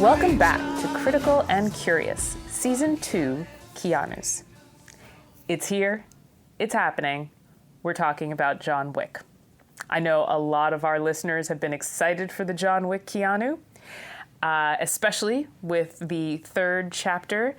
Welcome back to Critical and Curious, Season 2, Keanu's. It's here, it's happening, we're talking about John Wick. I know a lot of our listeners have been excited for the John Wick Keanu, especially with the third chapter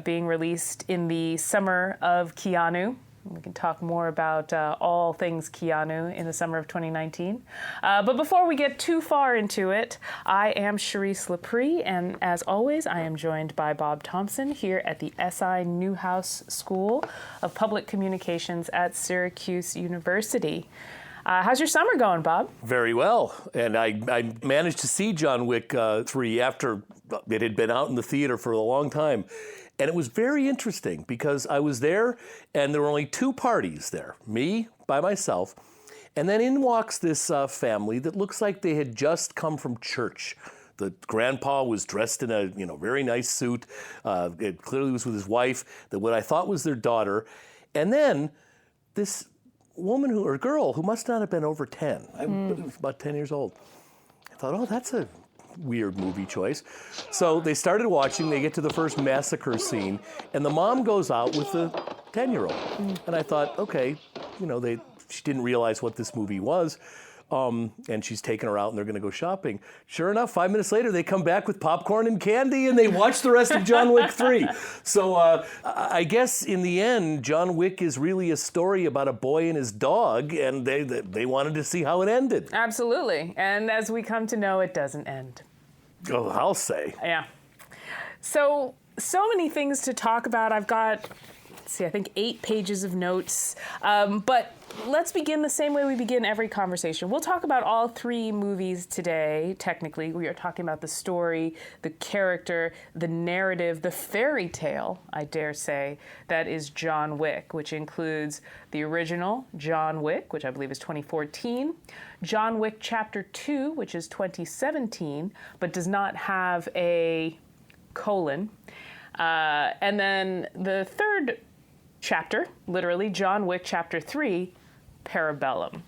being released in the summer of Keanu. We can talk more about all things Keanu in the summer of 2019. But before we get too far into it, I am Charisse Lepre, and as always, I am joined by Bob Thompson here at the SI Newhouse School of Public Communications at Syracuse University. How's your summer going, Bob? Very well. And I managed to see John Wick 3 after it had been out in the theater for a long time. And it was very interesting because I was there and there were only two parties there, me by myself. And then in walks this family that looks like they had just come from church. The grandpa was dressed in a very nice suit. It clearly was with his wife, that what I thought was their daughter. And then this woman or girl who must not have been over 10. I was about 10 years old. I thought, oh, that's a weird movie choice. So they started watching, they get to the first massacre scene, and the mom goes out with the 10-year-old. And I thought, okay, she didn't realize what this movie was. And she's taking her out and they're going to go shopping. Sure enough, 5 minutes later, they come back with popcorn and candy and they watch the rest of John Wick 3. So I guess in the end, John Wick is really a story about a boy and his dog, and they wanted to see how it ended. Absolutely. And as we come to know, it doesn't end. Oh, I'll say. Yeah. So many things to talk about. I've got, I think 8 pages of notes. But let's begin the same way we begin every conversation. We'll talk about all 3 movies today, technically. We are talking about the story, the character, the narrative, the fairy tale, I dare say, that is John Wick, which includes the original John Wick, which I believe is 2014, John Wick Chapter 2, which is 2017, but does not have a colon. And then the third chapter, literally, John Wick Chapter 3, Parabellum.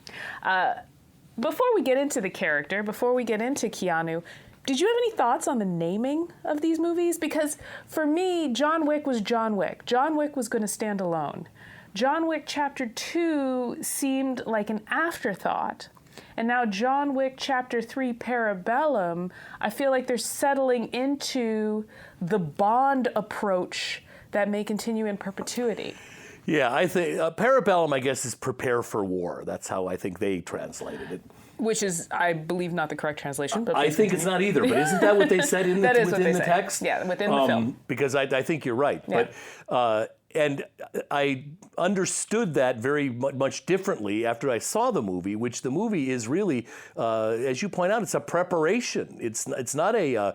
Before we get into the character, before we get into Keanu, did you have any thoughts on the naming of these movies? Because for me, John Wick was John Wick. John Wick was going to stand alone. John Wick Chapter 2 seemed like an afterthought. And now John Wick Chapter 3, Parabellum, I feel like they're settling into the Bond approach that may continue in perpetuity. Yeah, I think Parabellum, I guess, is prepare for war. That's how I think they translated it. Which is, I believe, not the correct translation. But I think it's not either, but isn't that what they said within the text? Yeah, within the film. Because I think you're right. Yeah. But and I understood that very much differently after I saw the movie, which the movie is really, as you point out, it's a preparation. It's not a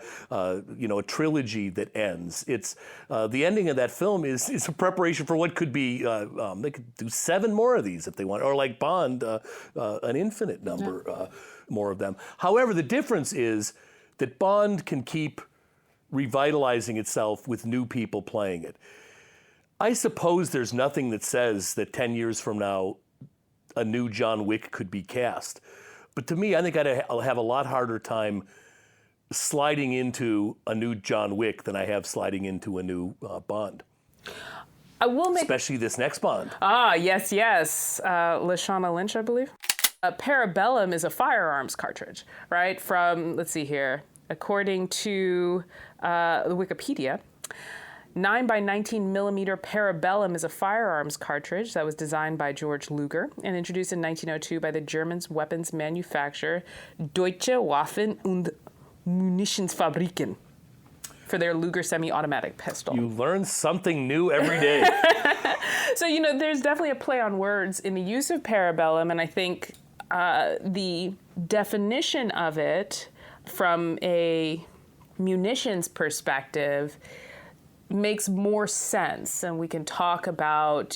trilogy that ends. It's the ending of that film is a preparation for what could be. They could do 7 more of these if they want, or like Bond, an infinite number more of them. However, the difference is that Bond can keep revitalizing itself with new people playing it. I suppose there's nothing that says that 10 years from now, a new John Wick could be cast. But to me, I think I'll have a lot harder time sliding into a new John Wick than I have sliding into a new Bond. I will make... Especially this next Bond. Ah, yes. Lashana Lynch, I believe. Parabellum is a firearms cartridge, right? From, let's see here, according to the Wikipedia, 9x19 millimeter Parabellum is a firearms cartridge that was designed by George Luger and introduced in 1902 by the German weapons manufacturer Deutsche Waffen- und Munitionsfabriken for their Luger semi-automatic pistol. You learn something new every day. So, there's definitely a play on words in the use of Parabellum, and I think the definition of it from a munitions perspective makes more sense, and we can talk about,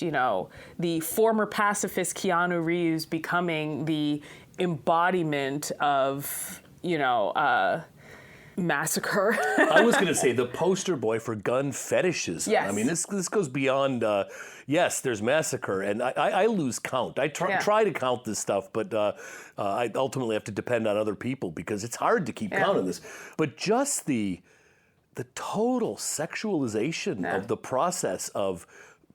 the former pacifist Keanu Reeves becoming the embodiment of, massacre. I was going to say the poster boy for gun fetishism. Yes. I mean, this goes beyond, yes, there's massacre, and I lose count. I try to count this stuff, but I ultimately have to depend on other people because it's hard to keep count of this. But just the total sexualization of the process of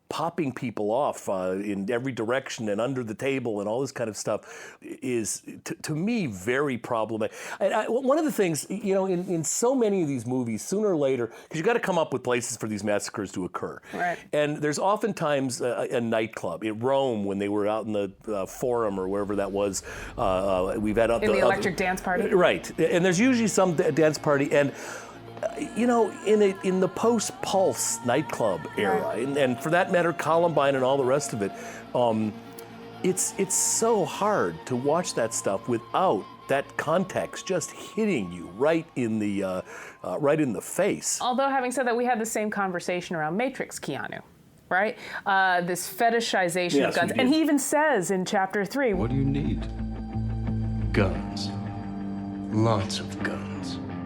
popping people off in every direction and under the table and all this kind of stuff is, to me, very problematic. And one of the things, in so many of these movies, sooner or later, because you got to come up with places for these massacres to occur. Right. And there's oftentimes a nightclub. In Rome, when they were out in the Forum or wherever that was, we've had in the electric dance party. Right. And there's usually some dance party. And in the post-Pulse nightclub era, and for that matter, Columbine and all the rest of it, it's so hard to watch that stuff without that context just hitting you right in the face. Although, having said that, we had the same conversation around Matrix Keanu, right? This fetishization of guns. And he even says in Chapter 3... What do you need? Guns. Lots of guns.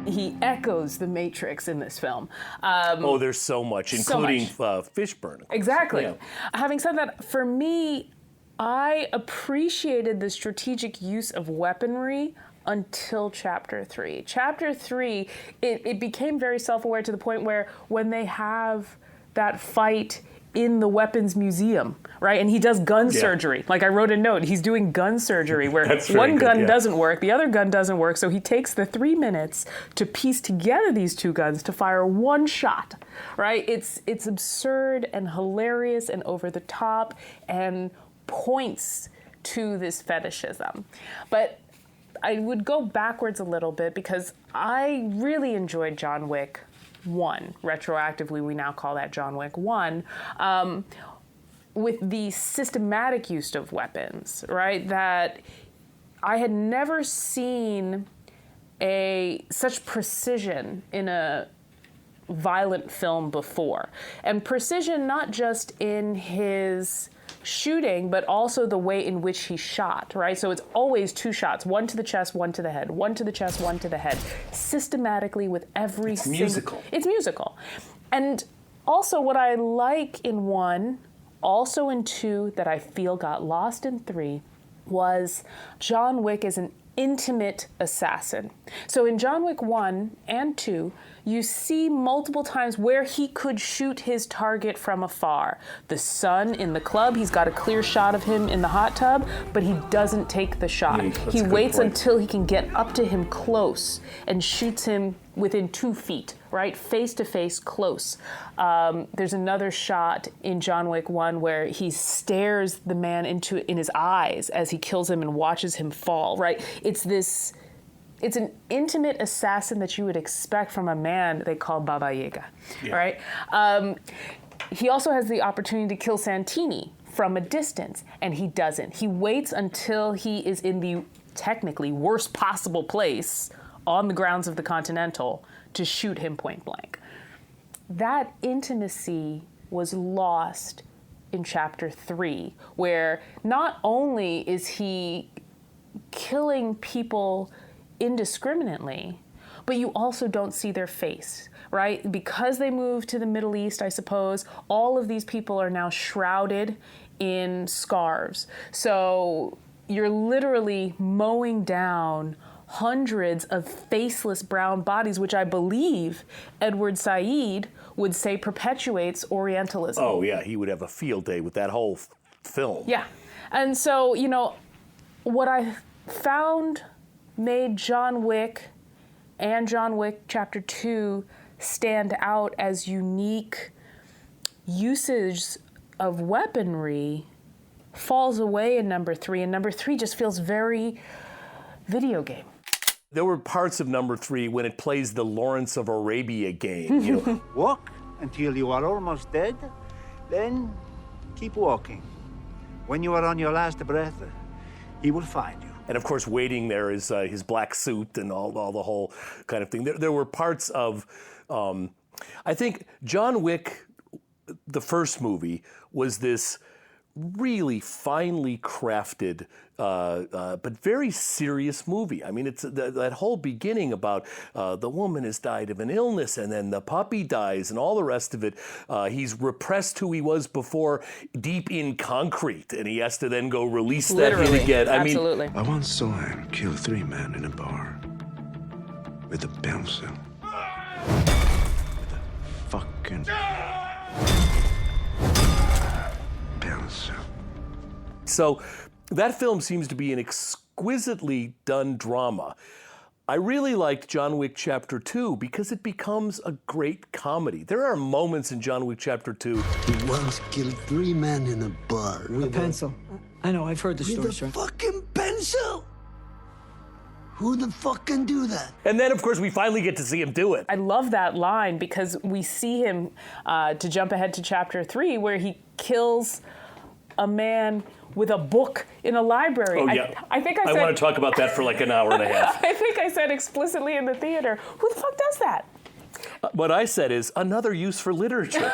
He echoes the Matrix in this film. There's so much, including Fishburne. Exactly. Yeah. Having said that, for me, I appreciated the strategic use of weaponry until Chapter 3. Chapter 3, it became very self-aware to the point where when they have that fight in the weapons museum, right? And he does gun surgery. Like I wrote a note, he's doing gun surgery where one gun doesn't work, the other gun doesn't work. So he takes the 3 minutes to piece together these two guns to fire one shot, right? It's absurd and hilarious and over the top and points to this fetishism. But I would go backwards a little bit because I really enjoyed John Wick 1. Retroactively, we now call that John Wick 1, with the systematic use of weapons, right? That I had never seen such precision in a violent film before. And precision not just in his shooting, but also the way in which he shot, right? So it's always two shots, one to the chest, one to the head, one to the chest, one to the head, systematically with every single... musical. It's musical. And also what I like in 1, also in 2, that I feel got lost in 3, was John Wick is an intimate assassin. So in John Wick 1 and 2, you see multiple times where he could shoot his target from afar. The son in the club, he's got a clear shot of him in the hot tub, but he doesn't take the shot. He waits until he can get up to him close and shoots him within 2 feet, right? Face to face, close. There's another shot in John Wick 1 where he stares the man in his eyes as he kills him and watches him fall, right? It's an intimate assassin that you would expect from a man they call Baba Yaga, right? He also has the opportunity to kill Santini from a distance, and he doesn't. He waits until he is in the technically worst possible place on the grounds of the Continental to shoot him point blank. That intimacy was lost in Chapter 3, where not only is he killing people indiscriminately, but you also don't see their face, right? Because they moved to the Middle East, I suppose, all of these people are now shrouded in scarves. So you're literally mowing down hundreds of faceless brown bodies, which I believe Edward Said would say perpetuates Orientalism. Oh, yeah, he would have a field day with that whole film. Yeah. And so, what I found made John Wick and John Wick Chapter 2 stand out as unique usage of weaponry falls away in number 3, and number 3 just feels very video game. There were parts of number 3 when it plays the Lawrence of Arabia game. Walk until you are almost dead, then keep walking. When you are on your last breath, he will find you. And of course, waiting there is his black suit and all the whole kind of thing. There were parts of, I think John Wick, the first movie, was this really finely crafted, but very serious movie. I mean, it's that whole beginning about the woman has died of an illness, and then the puppy dies, and all the rest of it. He's repressed who he was before deep in concrete, and he has to then go release that hit again. Absolutely. I once saw him kill 3 men in a bar with a pencil. With a fucking pencil. So that film seems to be an exquisitely done drama. I really liked John Wick Chapter 2 because it becomes a great comedy. There are moments in John Wick Chapter 2. He once killed 3 men in a bar. A pencil. I know, I've heard the story, With a sir. fucking pencil? Who the fuck can do that? And then, of course, we finally get to see him do it. I love that line because we see him, to jump ahead to Chapter 3, where he kills a man with a book in a library. Oh, yeah. I think I said... I want to talk about that for like an hour and a half. I think I said explicitly in the theater, who the fuck does that? What I said is another use for literature.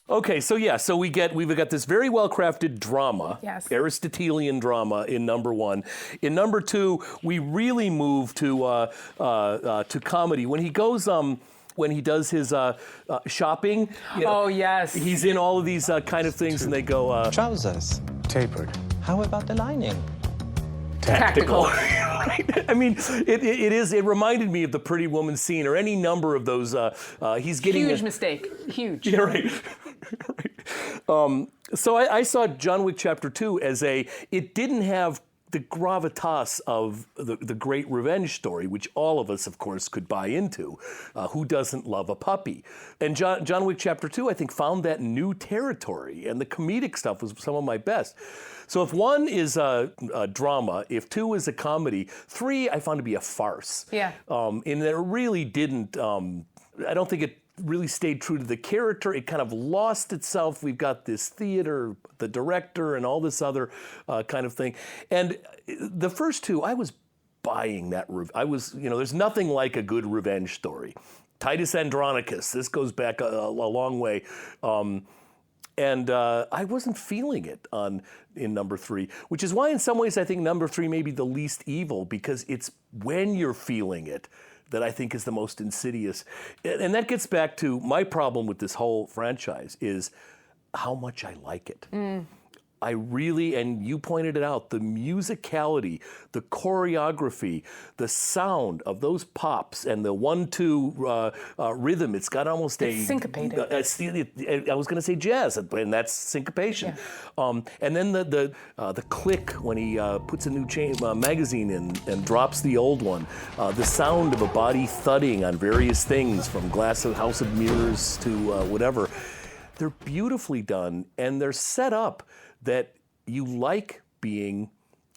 Okay, so we've got this very well-crafted drama, Yes. Aristotelian drama in number 1. In number 2, we really move to comedy. When he goes, when he does his shopping, Oh, yes. he's in all of these kind of things, and they go Trousers. Tapered. How about the lining? Tactical. Right? I mean, it reminded me of the Pretty Woman scene, or any number of those. He's getting Huge mistake. Huge. Yeah, right. Right. So I saw John Wick Chapter 2 as it didn't have the gravitas of the great revenge story, which all of us, of course, could buy into. Who doesn't love a puppy? And John Wick Chapter 2, I think, found that new territory, and the comedic stuff was some of my best. So if 1 is a drama, if 2 is a comedy, 3 I found to be a farce. Yeah. And that it really didn't, I don't think it really stayed true to the character. It kind of lost itself. We've got this theater, the director, and all this other kind of thing. And the first 2, I was buying that. There's nothing like a good revenge story. Titus Andronicus, this goes back a long way. And I wasn't feeling it in number 3, which is why in some ways I think number 3 may be the least evil, because it's when you're feeling it that I think is the most insidious. And that gets back to my problem with this whole franchise is how much I like it. I really, and you pointed it out, the musicality, the choreography, the sound of those pops and the 1-2 rhythm, it's got almost It's syncopated. I was going to say jazz, and that's syncopation. Yeah. And then the click when he puts a new magazine in and drops the old one, the sound of a body thudding on various things, from House of Mirrors to whatever. They're beautifully done, and they're set up that you like being,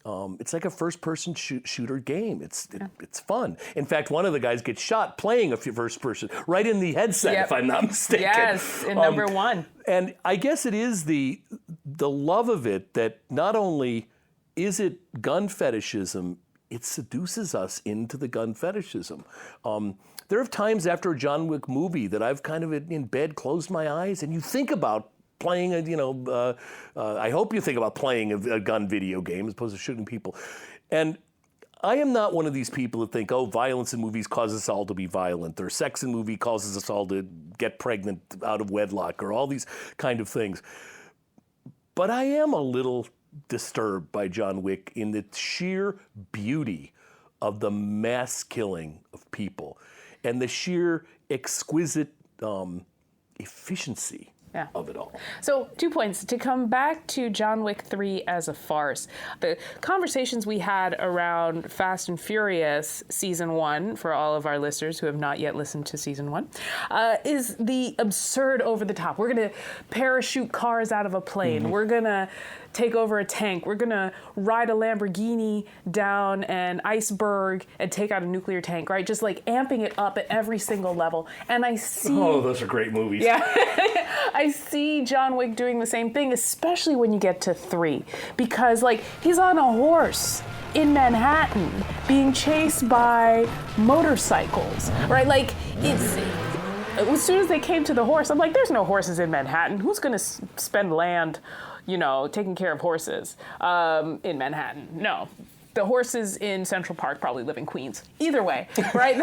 it's like a first-person shooter game. It's fun. In fact, one of the guys gets shot playing a first-person, right in the headset, if I'm not mistaken. Yes, in number 1. And I guess it is the love of it that not only is it gun fetishism, it seduces us into the gun fetishism. There are times after a John Wick movie that I've kind of in bed closed my eyes, and you think about playing I hope you think about playing a gun video game as opposed to shooting people. And I am not one of these people that think, violence in movies causes us all to be violent, or sex in movie causes us all to get pregnant out of wedlock, or all these kind of things. But I am a little disturbed by John Wick in the sheer beauty of the mass killing of people and the sheer exquisite efficiency of it all. So 2 points. To come back to John Wick 3 as a farce, the conversations we had around Fast and Furious Season 1, for all of our listeners who have not yet listened to Season 1, is the absurd over the top. We're going to parachute cars out of a plane. Mm-hmm. We're going to take over a tank. We're going to ride a Lamborghini down an iceberg and take out a nuclear tank, right? Just like amping it up at every single level. And I see... Oh, those are great movies. Yeah. I see John Wick doing the same thing, especially when you get to 3. Because, like, he's on a horse in Manhattan being chased by motorcycles, right? Like, it's... as soon as they came to the horse, I'm like, there's no horses in Manhattan. Who's going to spend land, taking care of horses in Manhattan? No. The horses in Central Park probably live in Queens. Either way, right?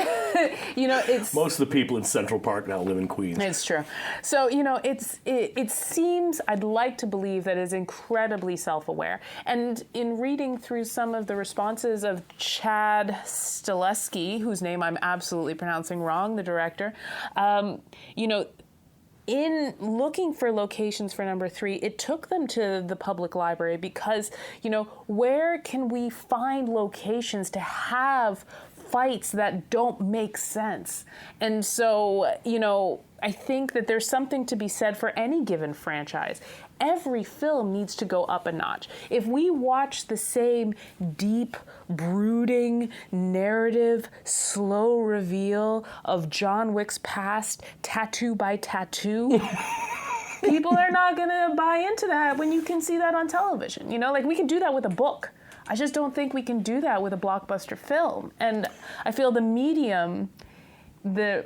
It's... Most of the people in Central Park now live in Queens. It's true. So, it seems, I'd like to believe that it's incredibly self-aware. And in reading through some of the responses of Chad Stileski, whose name I'm absolutely pronouncing wrong, the director, in looking for locations for number 3, it took them to the public library because, where can we find locations to have fights that don't make sense? And so, I think that there's something to be said for any given franchise. Every film needs to go up a notch. If we watch the same deep, brooding, narrative, slow reveal of John Wick's past, tattoo by tattoo, people are not going to buy into that when you can see that on television. We can do that with a book. I just don't think we can do that with a blockbuster film. And I feel the medium, the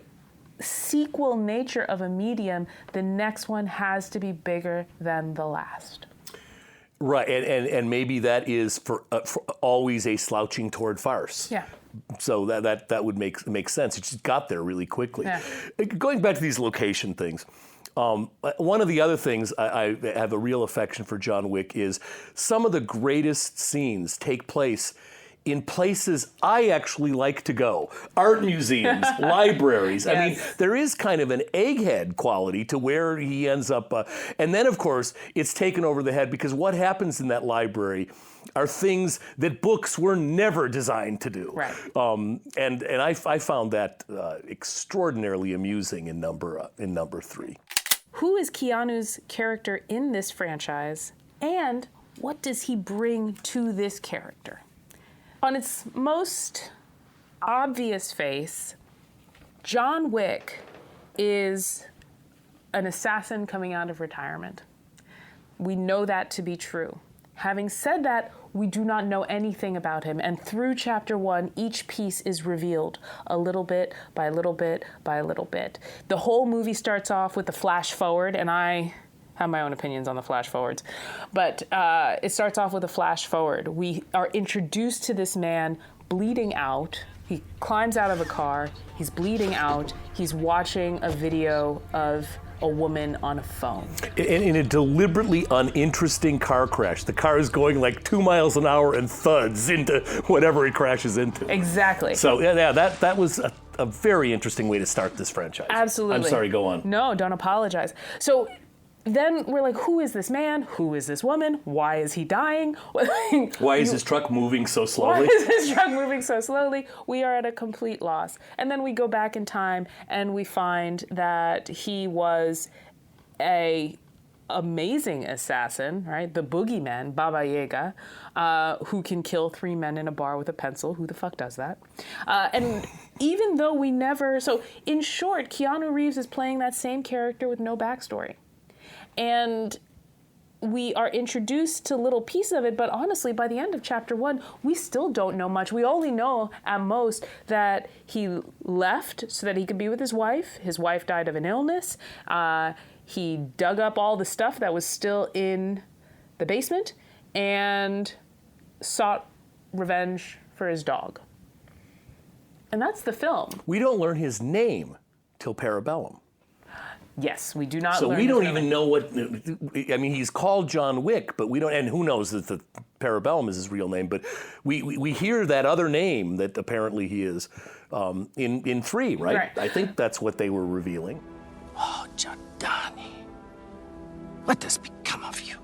sequel nature of a medium, the next one has to be bigger than the last. Right, and maybe that is for always a slouching toward farce. Yeah. So that would make sense. It just got there really quickly. Yeah. Going back to these location things, one of the other things I have a real affection for John Wick is some of the greatest scenes take place in places I actually like to go. Art museums, libraries. Yes. I mean, there is kind of an egghead quality to where he ends up. And then, of course, it's taken over the head because what happens in that library are things that books were never designed to do. Right. And I found that extraordinarily amusing in number 3. Who is Keanu's character in this franchise, and what does he bring to this character? On its most obvious face, John Wick is an assassin coming out of retirement. We know that to be true. Having said that, we do not know anything about him, and through Chapter 1, each piece is revealed a little bit by little bit by little bit. The whole movie starts off with the flash forward, and I have my own opinions on the flash forwards, but it starts off with a flash forward. We are introduced to this man bleeding out. He climbs out of a car, he's bleeding out, he's watching a video of a woman on a phone. In a deliberately uninteresting car crash. The car is going like 2 miles an hour and thuds into whatever it crashes into. Exactly. So yeah, that was a very interesting way to start this franchise. Absolutely. I'm sorry, go on. No, don't apologize. So then we're like, who is this man? Who is this woman? Why is he dying? Why is his truck moving so slowly? Why is his truck moving so slowly? We are at a complete loss. And then we go back in time and we find that he was a amazing assassin, right? The boogeyman, Baba Yaga, who can kill 3 men in a bar with a pencil. Who the fuck does that? And even though we never... So in short, Keanu Reeves is playing that same character with no backstory. And we are introduced to little pieces of it, but honestly, by the end of Chapter 1, we still don't know much. We only know, at most, that he left so that he could be with his wife. His wife died of an illness. He dug up all the stuff that was still in the basement and sought revenge for his dog. And that's the film. We don't learn his name till Parabellum. Yes, we do not. So learn we don't his even name. know what. I mean, he's called John Wick, but we don't. And who knows that the Parabellum is his real name? But we hear that other name that apparently he is in 3, right? Right. I think that's what they were revealing. Oh, Giordani. What has become of you?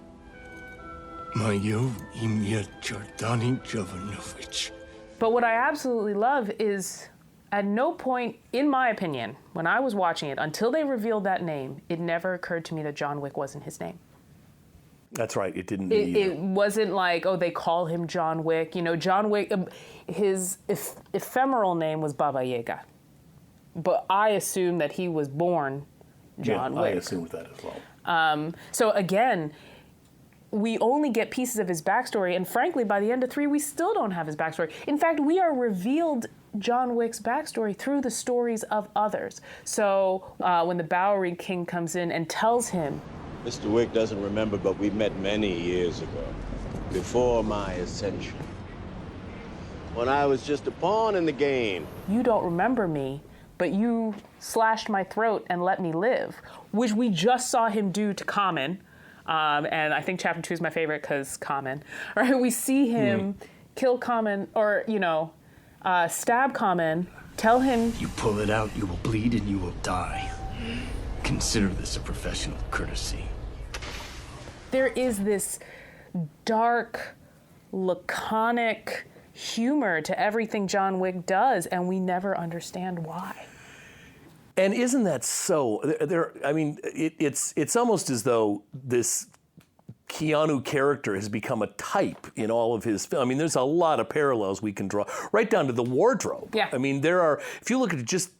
Moje imię Giordani Jovanovich. But what I absolutely love is, at no point, in my opinion, when I was watching it, until they revealed that name, it never occurred to me that John Wick wasn't his name. That's right. It didn't. It wasn't like, oh, they call him John Wick. You know, John Wick, his ephemeral name was Baba Yaga. But I assume that he was born John Wick. I assumed that as well. So again, we only get pieces of his backstory, and frankly, by the end of 3, we still don't have his backstory. In fact, we are revealed John Wick's backstory through the stories of others. So when the Bowery King comes in and tells him, Mr. Wick doesn't remember, but we met many years ago, before my ascension, when I was just a pawn in the game. You don't remember me, but you slashed my throat and let me live, which we just saw him do to Common. And I think Chapter 2 is my favorite because Common. Right? We see him kill Common, or, stab Common, tell him... You pull it out, you will bleed and you will die. Consider this a professional courtesy. There is this dark, laconic humor to everything John Wick does, and we never understand why. And isn't that so? It's almost as though this Keanu character has become a type in all of his films. I mean, there's a lot of parallels we can draw, right down to the wardrobe. Yeah. I mean, there are, if you look at just,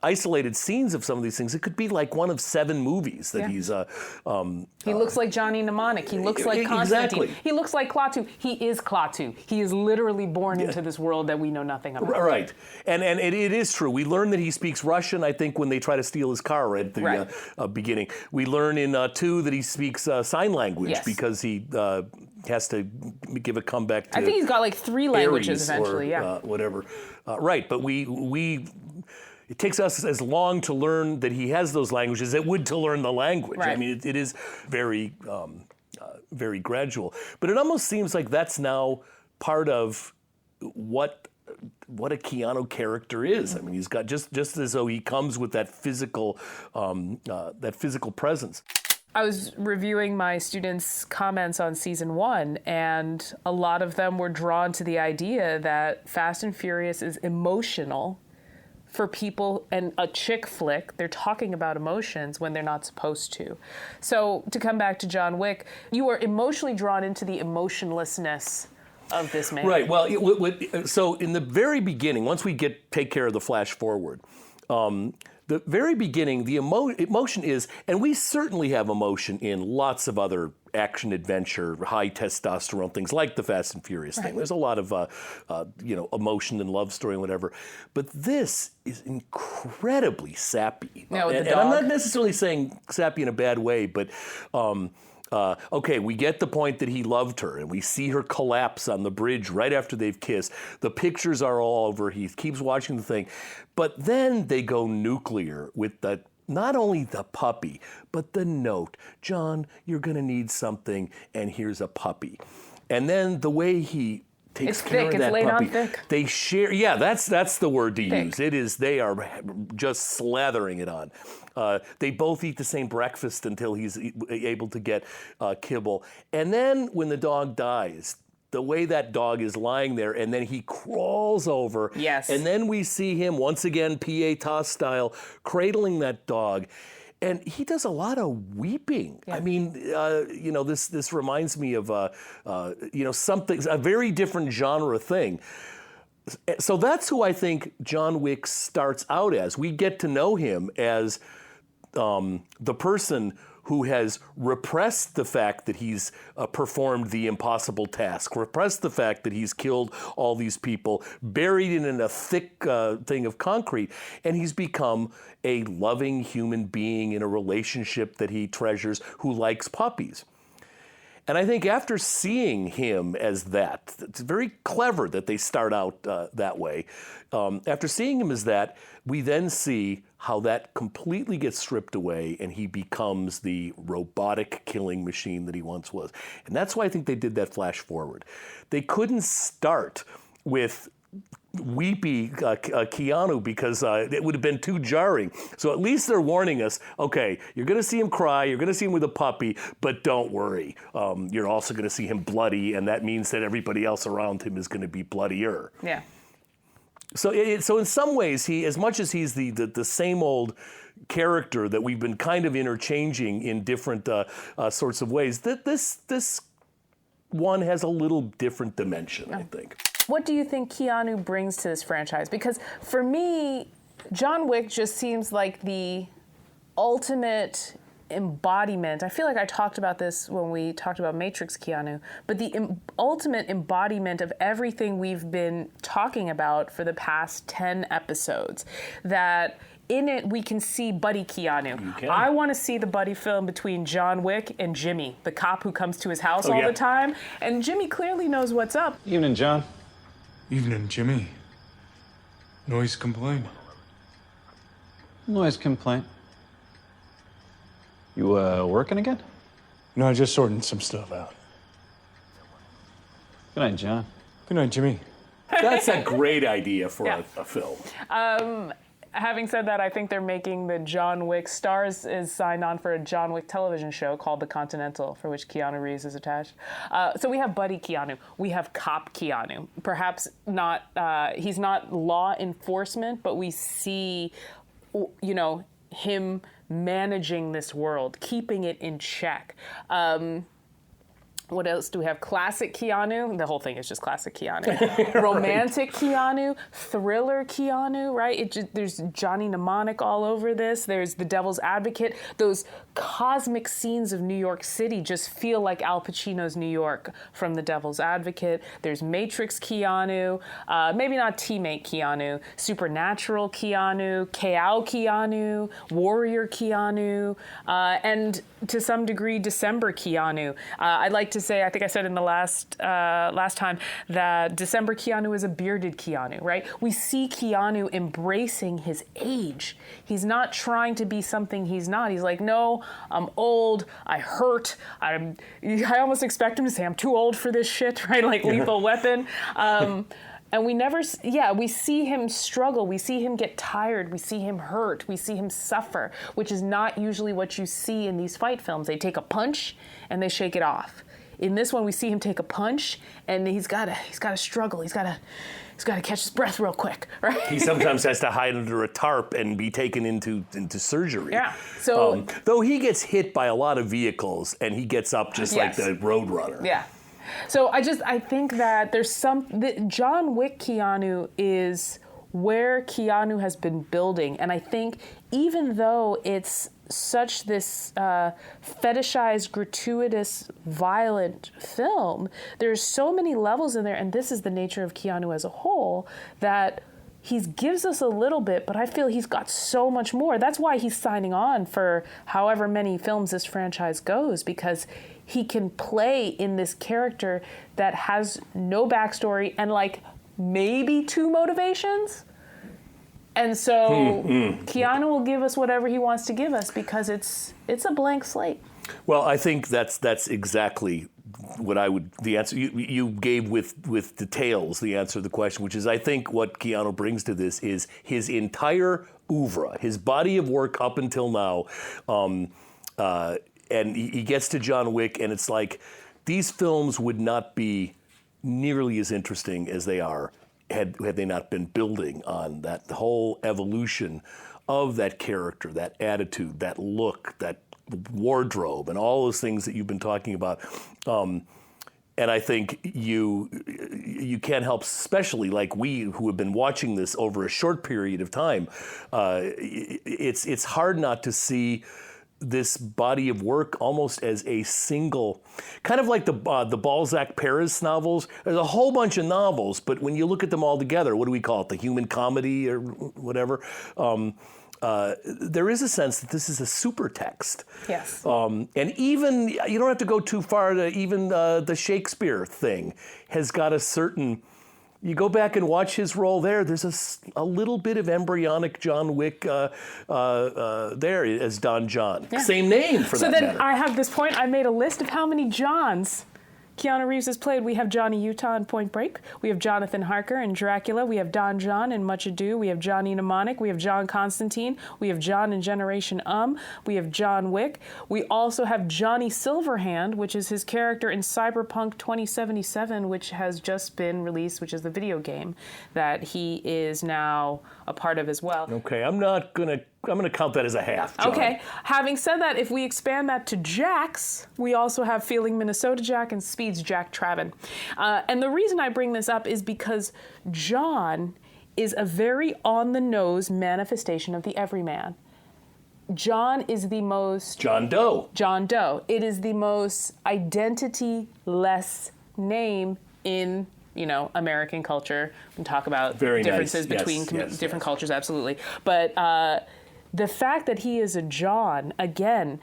isolated scenes of some of these things, it could be like one of 7 movies that he's... he looks like Johnny Mnemonic. He looks like Constantine. Exactly. He looks like Klaatu. He is Klaatu. He is literally born into this world that we know nothing about. Right. And it is true. We learn that he speaks Russian, I think, when they try to steal his car at the beginning. We learn in 2 that he speaks sign language because he has to give a comeback to... I think he's got like 3 languages Aries eventually, or, whatever. Right, but we it takes us as long to learn that he has those languages as it would to learn the language. Right. I mean, it is very, very gradual. But it almost seems like that's now part of what a Keanu character is. I mean, he's got just as though he comes with that physical presence. I was reviewing my students' comments on season 1, and a lot of them were drawn to the idea that Fast and Furious is emotional for people, and a chick flick, they're talking about emotions when they're not supposed to. So to come back to John Wick, you are emotionally drawn into the emotionlessness of this man. Right. Well, so in the very beginning, once we take care of the flash forward, the very beginning, the emotion is, and we certainly have emotion in lots of other action adventure, high testosterone things like the Fast and Furious thing. There's a lot of emotion and love story and whatever, but this is incredibly sappy. Yeah, with the and dog. I'm not necessarily saying sappy in a bad way, but. Okay, we get the point that he loved her, and we see her collapse on the bridge right after they've kissed. The pictures are all over. He keeps watching the thing. But then they go nuclear with not only the puppy, but the note. John, you're going to need something, and here's a puppy. And then the way he takes care of that puppy. It's laid on thick. They share, that's the word to Thick. use. They are just slathering it on. They both eat the same breakfast until he's able to get kibble. And then when the dog dies, the way that dog is lying there, and then he crawls over. Yes. And then we see him, once again, Pietà style, cradling that dog. And he does a lot of weeping. Yeah. I mean, this reminds me of, something, a very different genre thing. So that's who I think John Wick starts out as. We get to know him as the person who has repressed the fact that he's performed the impossible task, repressed the fact that he's killed all these people, buried it in a thick thing of concrete, and he's become a loving human being in a relationship that he treasures, who likes puppies. And I think after seeing him as that, it's very clever that they start out that way. After seeing him as that, we then see how that completely gets stripped away and he becomes the robotic killing machine that he once was. And that's why I think they did that flash forward. They couldn't start with weepy Keanu because it would have been too jarring. So at least they're warning us, okay, you're going to see him cry, you're going to see him with a puppy, but don't worry. You're also going to see him bloody, and that means that everybody else around him is going to be bloodier. Yeah. So in some ways, he, as much as he's the same old character that we've been kind of interchanging in different sorts of ways, this one has a little different dimension, I think. What do you think Keanu brings to this franchise? Because for me, John Wick just seems like the ultimate embodiment. I feel like I talked about this when we talked about Matrix Keanu, but the ultimate embodiment of everything we've been talking about for the past 10 episodes. That in it, we can see Buddy Keanu. I want to see the buddy film between John Wick and Jimmy, the cop who comes to his house all the time. And Jimmy clearly knows what's up. Evening, John. Evening, Jimmy. Noise complaint. Noise complaint. You, working again? No, just sorting some stuff out. Good night, John. Good night, Jimmy. That's a great idea for a film. Having said that, I think they're making the John Wick Stars is signed on for a John Wick television show called The Continental, for which Keanu Reeves is attached. So we have Buddy Keanu. We have Cop Keanu. Perhaps not, he's not law enforcement, but we see, him managing this world, keeping it in check. What else do we have? Classic Keanu. The whole thing is just classic Keanu. Romantic Keanu. Thriller Keanu, right? There's Johnny Mnemonic all over this. There's The Devil's Advocate. Those cosmic scenes of New York City just feel like Al Pacino's New York from The Devil's Advocate. There's Matrix Keanu. Maybe not Teammate Keanu. Supernatural Keanu. K.O. Keanu. Warrior Keanu. And to some degree, December Keanu. I'd like to say, I think I said in the last time, that December Keanu is a bearded Keanu, right? We see Keanu embracing his age. He's not trying to be something he's not. He's like, no, I'm old, I hurt, I almost expect him to say, I'm too old for this shit, right? Like Lethal Weapon. And we see him struggle. We see him get tired. We see him hurt. We see him suffer, which is not usually what you see in these fight films. They take a punch and they shake it off. In this one, we see him take a punch and he's got to struggle. He's got to catch his breath real quick, right? He sometimes has to hide under a tarp and be taken into surgery. Yeah. So though he gets hit by a lot of vehicles and he gets up just like the Roadrunner. Yeah. So I think that there's John Wick Keanu is where Keanu has been building. And I think even though it's such this fetishized, gratuitous, violent film, there's so many levels in there, and this is the nature of Keanu as a whole, that he gives us a little bit, but I feel he's got so much more. That's why he's signing on for however many films this franchise goes, because he can play in this character that has no backstory and like maybe two motivations. And so Keanu will give us whatever he wants to give us because it's a blank slate. Well, I think that's exactly what the answer you gave with details, the answer to the question, which is I think what Keanu brings to this is his entire oeuvre, his body of work up until now. And he gets to John Wick, and it's like these films would not be nearly as interesting as they are had they not been building on that whole evolution of that character, that attitude, that look, that wardrobe, and all those things that you've been talking about. And I think you can't help, especially like we who have been watching this over a short period of time, it's hard not to see this body of work almost as a single, kind of like the Balzac Perez novels. There's a whole bunch of novels, but when you look at them all together, what do we call it? The human comedy or whatever. There is a sense that this is a super text. Yes. And even, you don't have to go too far to even the Shakespeare thing has got a certain, you go back and watch his role there, there's a little bit of embryonic John Wick there as Don John. Yeah. Same name for that matter. So then I have this point, I made a list of how many Johns Keanu Reeves has played. We have Johnny Utah in Point Break. We have Jonathan Harker in Dracula. We have Don John in Much Ado. We have Johnny Mnemonic. We have John Constantine. We have John in Generation We have John Wick. We also have Johnny Silverhand, which is his character in Cyberpunk 2077, which has just been released, which is the video game that he is now a part of as well. Okay, I'm going to count that as a half, John. Okay. Having said that, if we expand that to Jacks, we also have Feeling Minnesota Jack and Speed's Jack Traven. And the reason I bring this up is because John is a very on-the-nose manifestation of the everyman. John is the most... John Doe. John Doe. It is the most identity-less name in, American culture. We can talk about Very differences nice. between Yes, different yes. cultures, absolutely. But the fact that he is a John, again,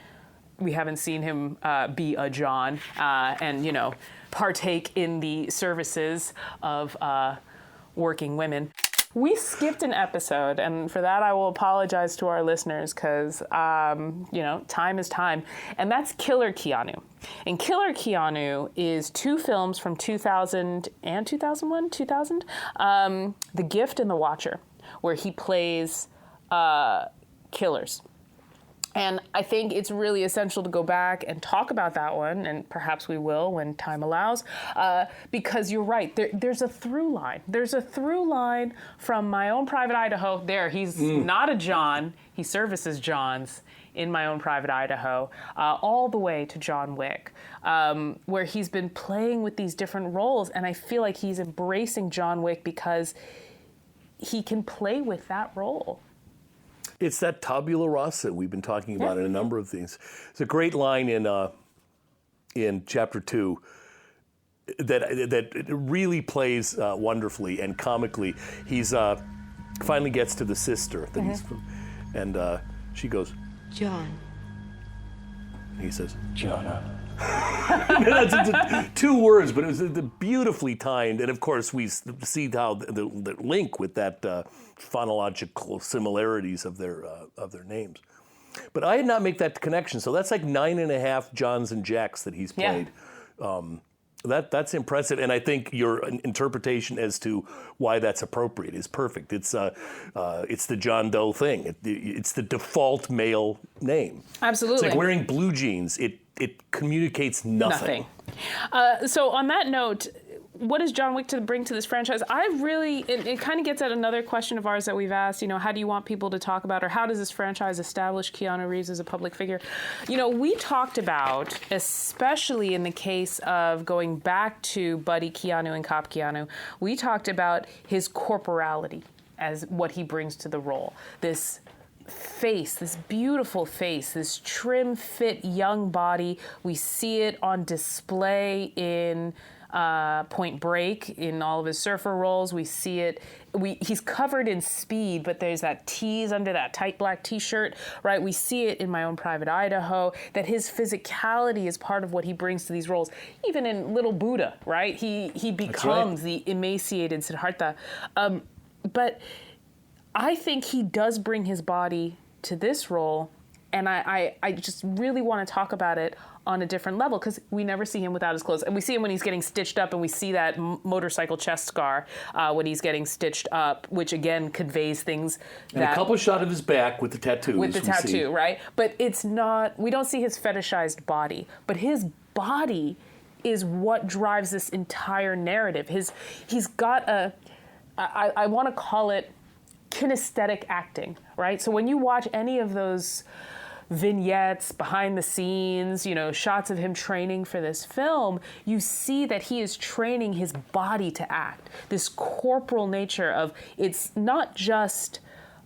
we haven't seen him be a John and, partake in the services of working women. We skipped an episode, and for that I will apologize to our listeners because, time is time. And that's Killer Keanu. And Killer Keanu is 2 films from 2000 and 2001, 2000, The Gift and The Watcher, where he plays killers. And I think it's really essential to go back and talk about that one, and perhaps we will when time allows, because you're right, there's a through line. There's a through line from My Own Private Idaho. He's not a John. He services Johns in My Own Private Idaho, all the way to John Wick, where he's been playing with these different roles. And I feel like he's embracing John Wick because he can play with that role. It's that tabula rasa we've been talking about in a number of things. It's a great line in Chapter 2 that really plays wonderfully and comically. He's finally gets to the sister that he's, and she goes, John. He says, Jonah. That's 2 words, but it was beautifully timed. And of course, we see how the link with that phonological similarities of their names. But I did not make that connection. So that's like 9.5 Johns and Jacks that he's played. That's impressive, and I think your interpretation as to why that's appropriate is perfect. It's the John Doe thing. It's the default male name. Absolutely. It's like wearing blue jeans. It communicates nothing. So on that note, what does John Wick to bring to this franchise? It kind of gets at another question of ours that we've asked, how do you want people to talk about, or how does this franchise establish Keanu Reeves as a public figure? We talked about, especially in the case of going back to Buddy Keanu and Cop Keanu, we talked about his corporality as what he brings to the role. This face, this beautiful face, this trim, fit, young body. We see it on display in Point Break, in all of his surfer roles. We see it. He's covered in Speed, but there's that tease under that tight black T-shirt, right? We see it in My Own Private Idaho, that his physicality is part of what he brings to these roles. Even in Little Buddha, right? He becomes the emaciated Siddhartha. But I think he does bring his body to this role, and I just really want to talk about it on a different level, because we never see him without his clothes. And we see him when he's getting stitched up, and we see that motorcycle chest scar when he's getting stitched up, which again conveys things and a couple shot of his back with the tattoos. With the tattoo, right? But it's not, we don't see his fetishized body, but his body is what drives this entire narrative. He's got I want to call it kinesthetic acting, right? So when you watch any of those vignettes, behind the scenes, shots of him training for this film, you see that he is training his body to act. This corporal nature of, it's not just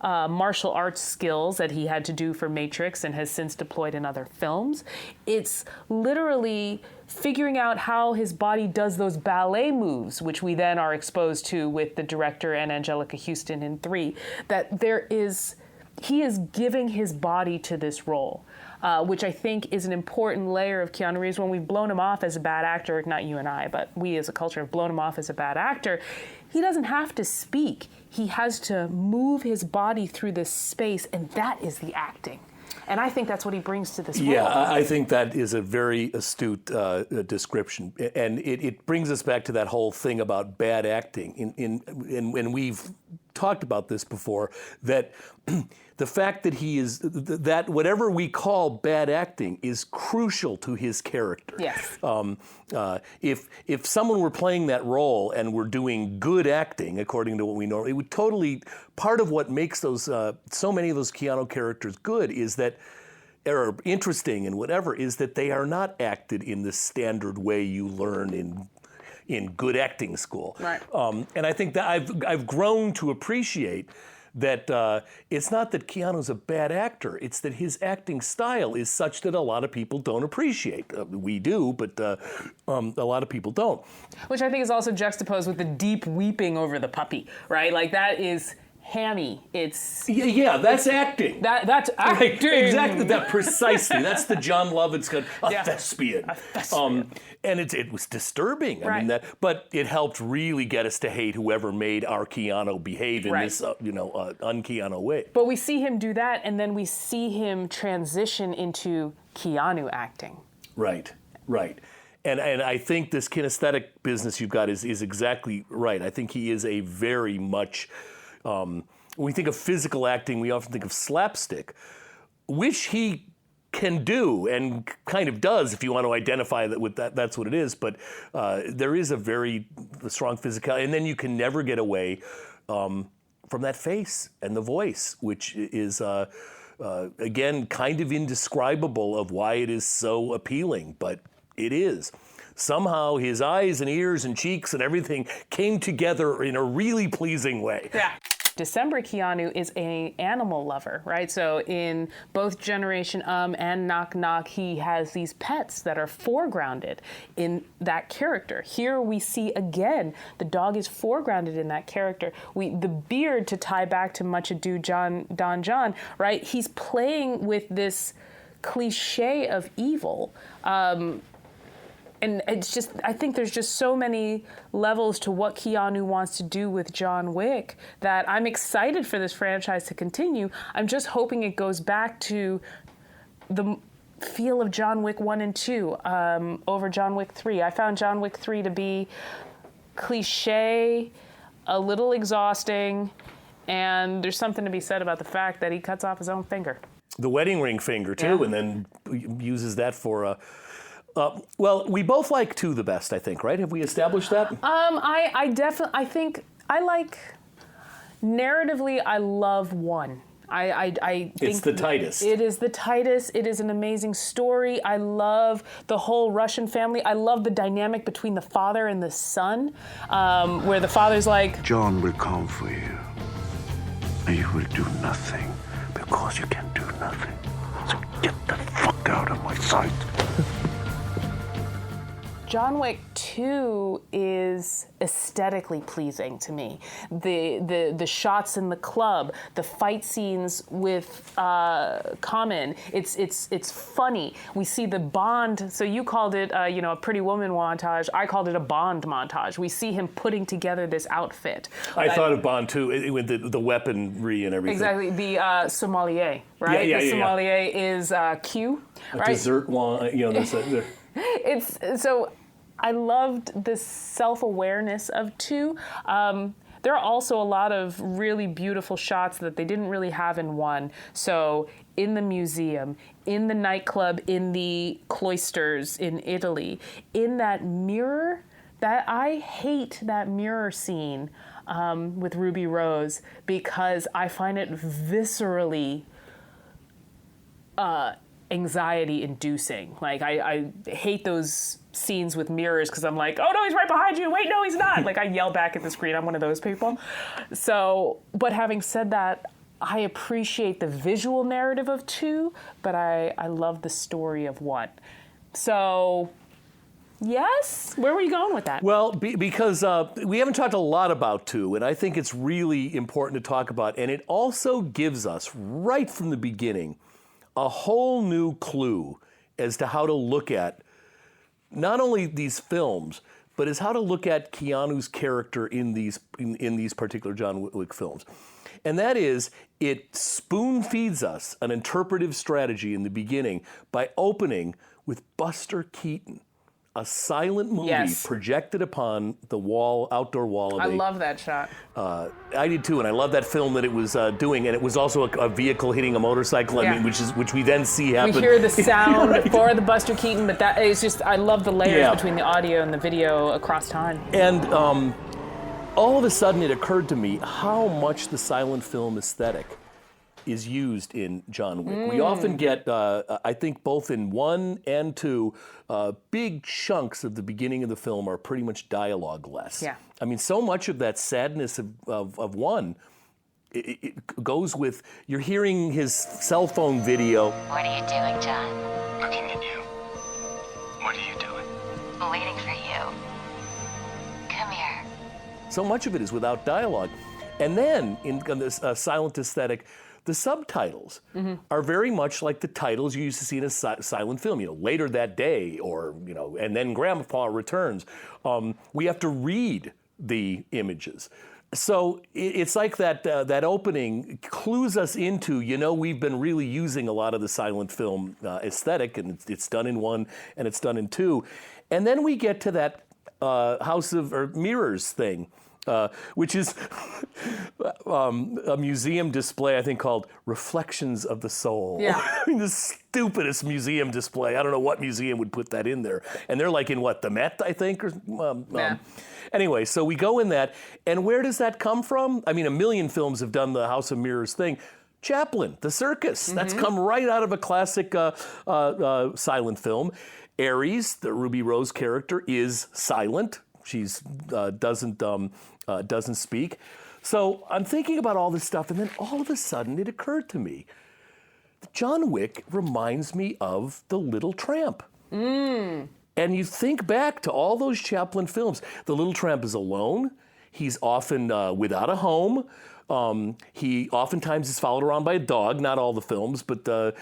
martial arts skills that he had to do for Matrix and has since deployed in other films. It's literally figuring out how his body does those ballet moves, which we then are exposed to with the director and Angelica Houston in 3, that he is giving his body to this role, which I think is an important layer of Keanu Reeves. When we've blown him off as a bad actor, not you and I, but we as a culture have blown him off as a bad actor, he doesn't have to speak. He has to move his body through this space, and that is the acting. And I think that's what he brings to this role. Yeah, I think that is a very astute description. And it brings us back to that whole thing about bad acting. And we've talked about this before, that the fact that he is, that whatever we call bad acting is crucial to his character. Yes. If someone were playing that role and were doing good acting, according to what we know, it would totally, part of what makes those, so many of those Keanu characters good is that, or interesting and whatever, is that they are not acted in the standard way you learn in good acting school. Right. And I think that I've grown to appreciate that it's not that Keanu's a bad actor, it's that his acting style is such that a lot of people don't appreciate. We do, but a lot of people don't. Which I think is also juxtaposed with the deep weeping over the puppy, right? Like that is hammy. It's yeah, that's acting. That's acting. Right, exactly. That precisely. That's the John Lovitz kind of Yeah. thespian. A thespian. And it was disturbing. I mean Right. but it helped really get us to hate whoever made our Keanu behave in Right. this un-Keanu way. But we see him do that, and then we see him transition into Keanu acting. Right. And I think this kinesthetic business you've got is exactly right. I think he is a very much, when we think of physical acting, we often think of slapstick, which he can do and kind of does if you want to identify that with that's what it is. But there is a very strong physicality, and then you can never get away from that face and the voice, which is again kind of indescribable of why it is so appealing, but it is. Somehow his eyes and ears and cheeks and everything came together in a really pleasing way. Yeah. December Keanu is an animal lover, right? So in both Generation and Knock Knock, he has these pets that are foregrounded in that character. Here we see again, the dog is foregrounded in that character. The beard, to tie back to Much Ado Don John, right? He's playing with this cliche of evil. And it's just, I think there's just so many levels to what Keanu wants to do with John Wick that I'm excited for this franchise to continue. I'm just hoping it goes back to the feel of John Wick 1 and 2 over John Wick 3. I found John Wick 3 to be cliche, a little exhausting, and there's something to be said about the fact that he cuts off his own finger. The wedding ring finger, too, Yeah. and then uses that for well, we both like 2 the best, I think, right? Have we established that? I think I like, narratively, I love 1. I think It's the tightest. It is the tightest. It is an amazing story. I love the whole Russian family. I love the dynamic between the father and the son, where the father's like, John will come for you. And you will do nothing because you can do nothing. So get the fuck out of my sight. John Wick 2 is aesthetically pleasing to me. The shots in the club, the fight scenes with Common, it's funny. We see the Bond. So you called it a Pretty Woman montage. I called it a Bond montage. We see him putting together this outfit. I thought of Bond too, with the weaponry and everything. Exactly, the sommelier, right? Yeah, the yeah. sommelier is Q, A right? dessert wine, there's It's so I loved the self-awareness of 2. There are also a lot of really beautiful shots that they didn't really have in 1. So in the museum, in the nightclub, in the cloisters in Italy, in that mirror, that I hate that mirror scene with Ruby Rose because I find it viscerally anxiety inducing. Like I hate those scenes with mirrors because I'm like, oh no, he's right behind you. Wait, no, he's not. Like I yell back at the screen. I'm one of those people. So, but having said that, I appreciate the visual narrative of 2, but I love the story of 1. So, yes? Where were you going with that? Well, because we haven't talked a lot about 2, and I think it's really important to talk about. And it also gives us, right from the beginning, a whole new clue as to how to look at not only these films, but as how to look at Keanu's character in these particular John Wick films. And that is, it spoon feeds us an interpretive strategy in the beginning by opening with Buster Keaton, a silent movie projected upon the outdoor wall of I love that shot. I did too, and I love that film that it was doing, and it was also a vehicle hitting a motorcycle. Yeah. I mean, which we then see happen. We hear the sound Right. for the Buster Keaton, but that is just, I love the layers between the audio and the video across time. And all of a sudden, it occurred to me how much the silent film aesthetic is used in John Wick. We often get, I think both in 1 and 2, big chunks of the beginning of the film are pretty much dialogue-less. Yeah. I mean, so much of that sadness of 1 it goes with, you're hearing his cell phone video. What are you doing, John? Looking at you. What are you doing? Waiting for you. Come here. So much of it is without dialogue. And then in this silent aesthetic, the subtitles are very much like the titles you used to see in a silent film. Later that day, or and then Grandpa returns. We have to read the images. So it's like that opening clues us into, we've been really using a lot of the silent film aesthetic, and it's done in 1 and it's done in 2. And then we get to that House of Mirrors thing, which is a museum display, I think, called Reflections of the Soul. Yeah. I mean, the stupidest museum display. I don't know what museum would put that in there. And they're like in the Met, I think? Yeah. Anyway, so we go in that, and where does that come from? I mean, a million films have done the House of Mirrors thing. Chaplin, The Circus. That's come right out of a classic silent film. Aries, the Ruby Rose character, is silent. She's doesn't speak. So I'm thinking about all this stuff, and then all of a sudden it occurred to me, John Wick reminds me of The Little Tramp. And you think back to all those Chaplin films. The Little Tramp is alone. He's often without a home. He oftentimes is followed around by a dog, not all the films, but the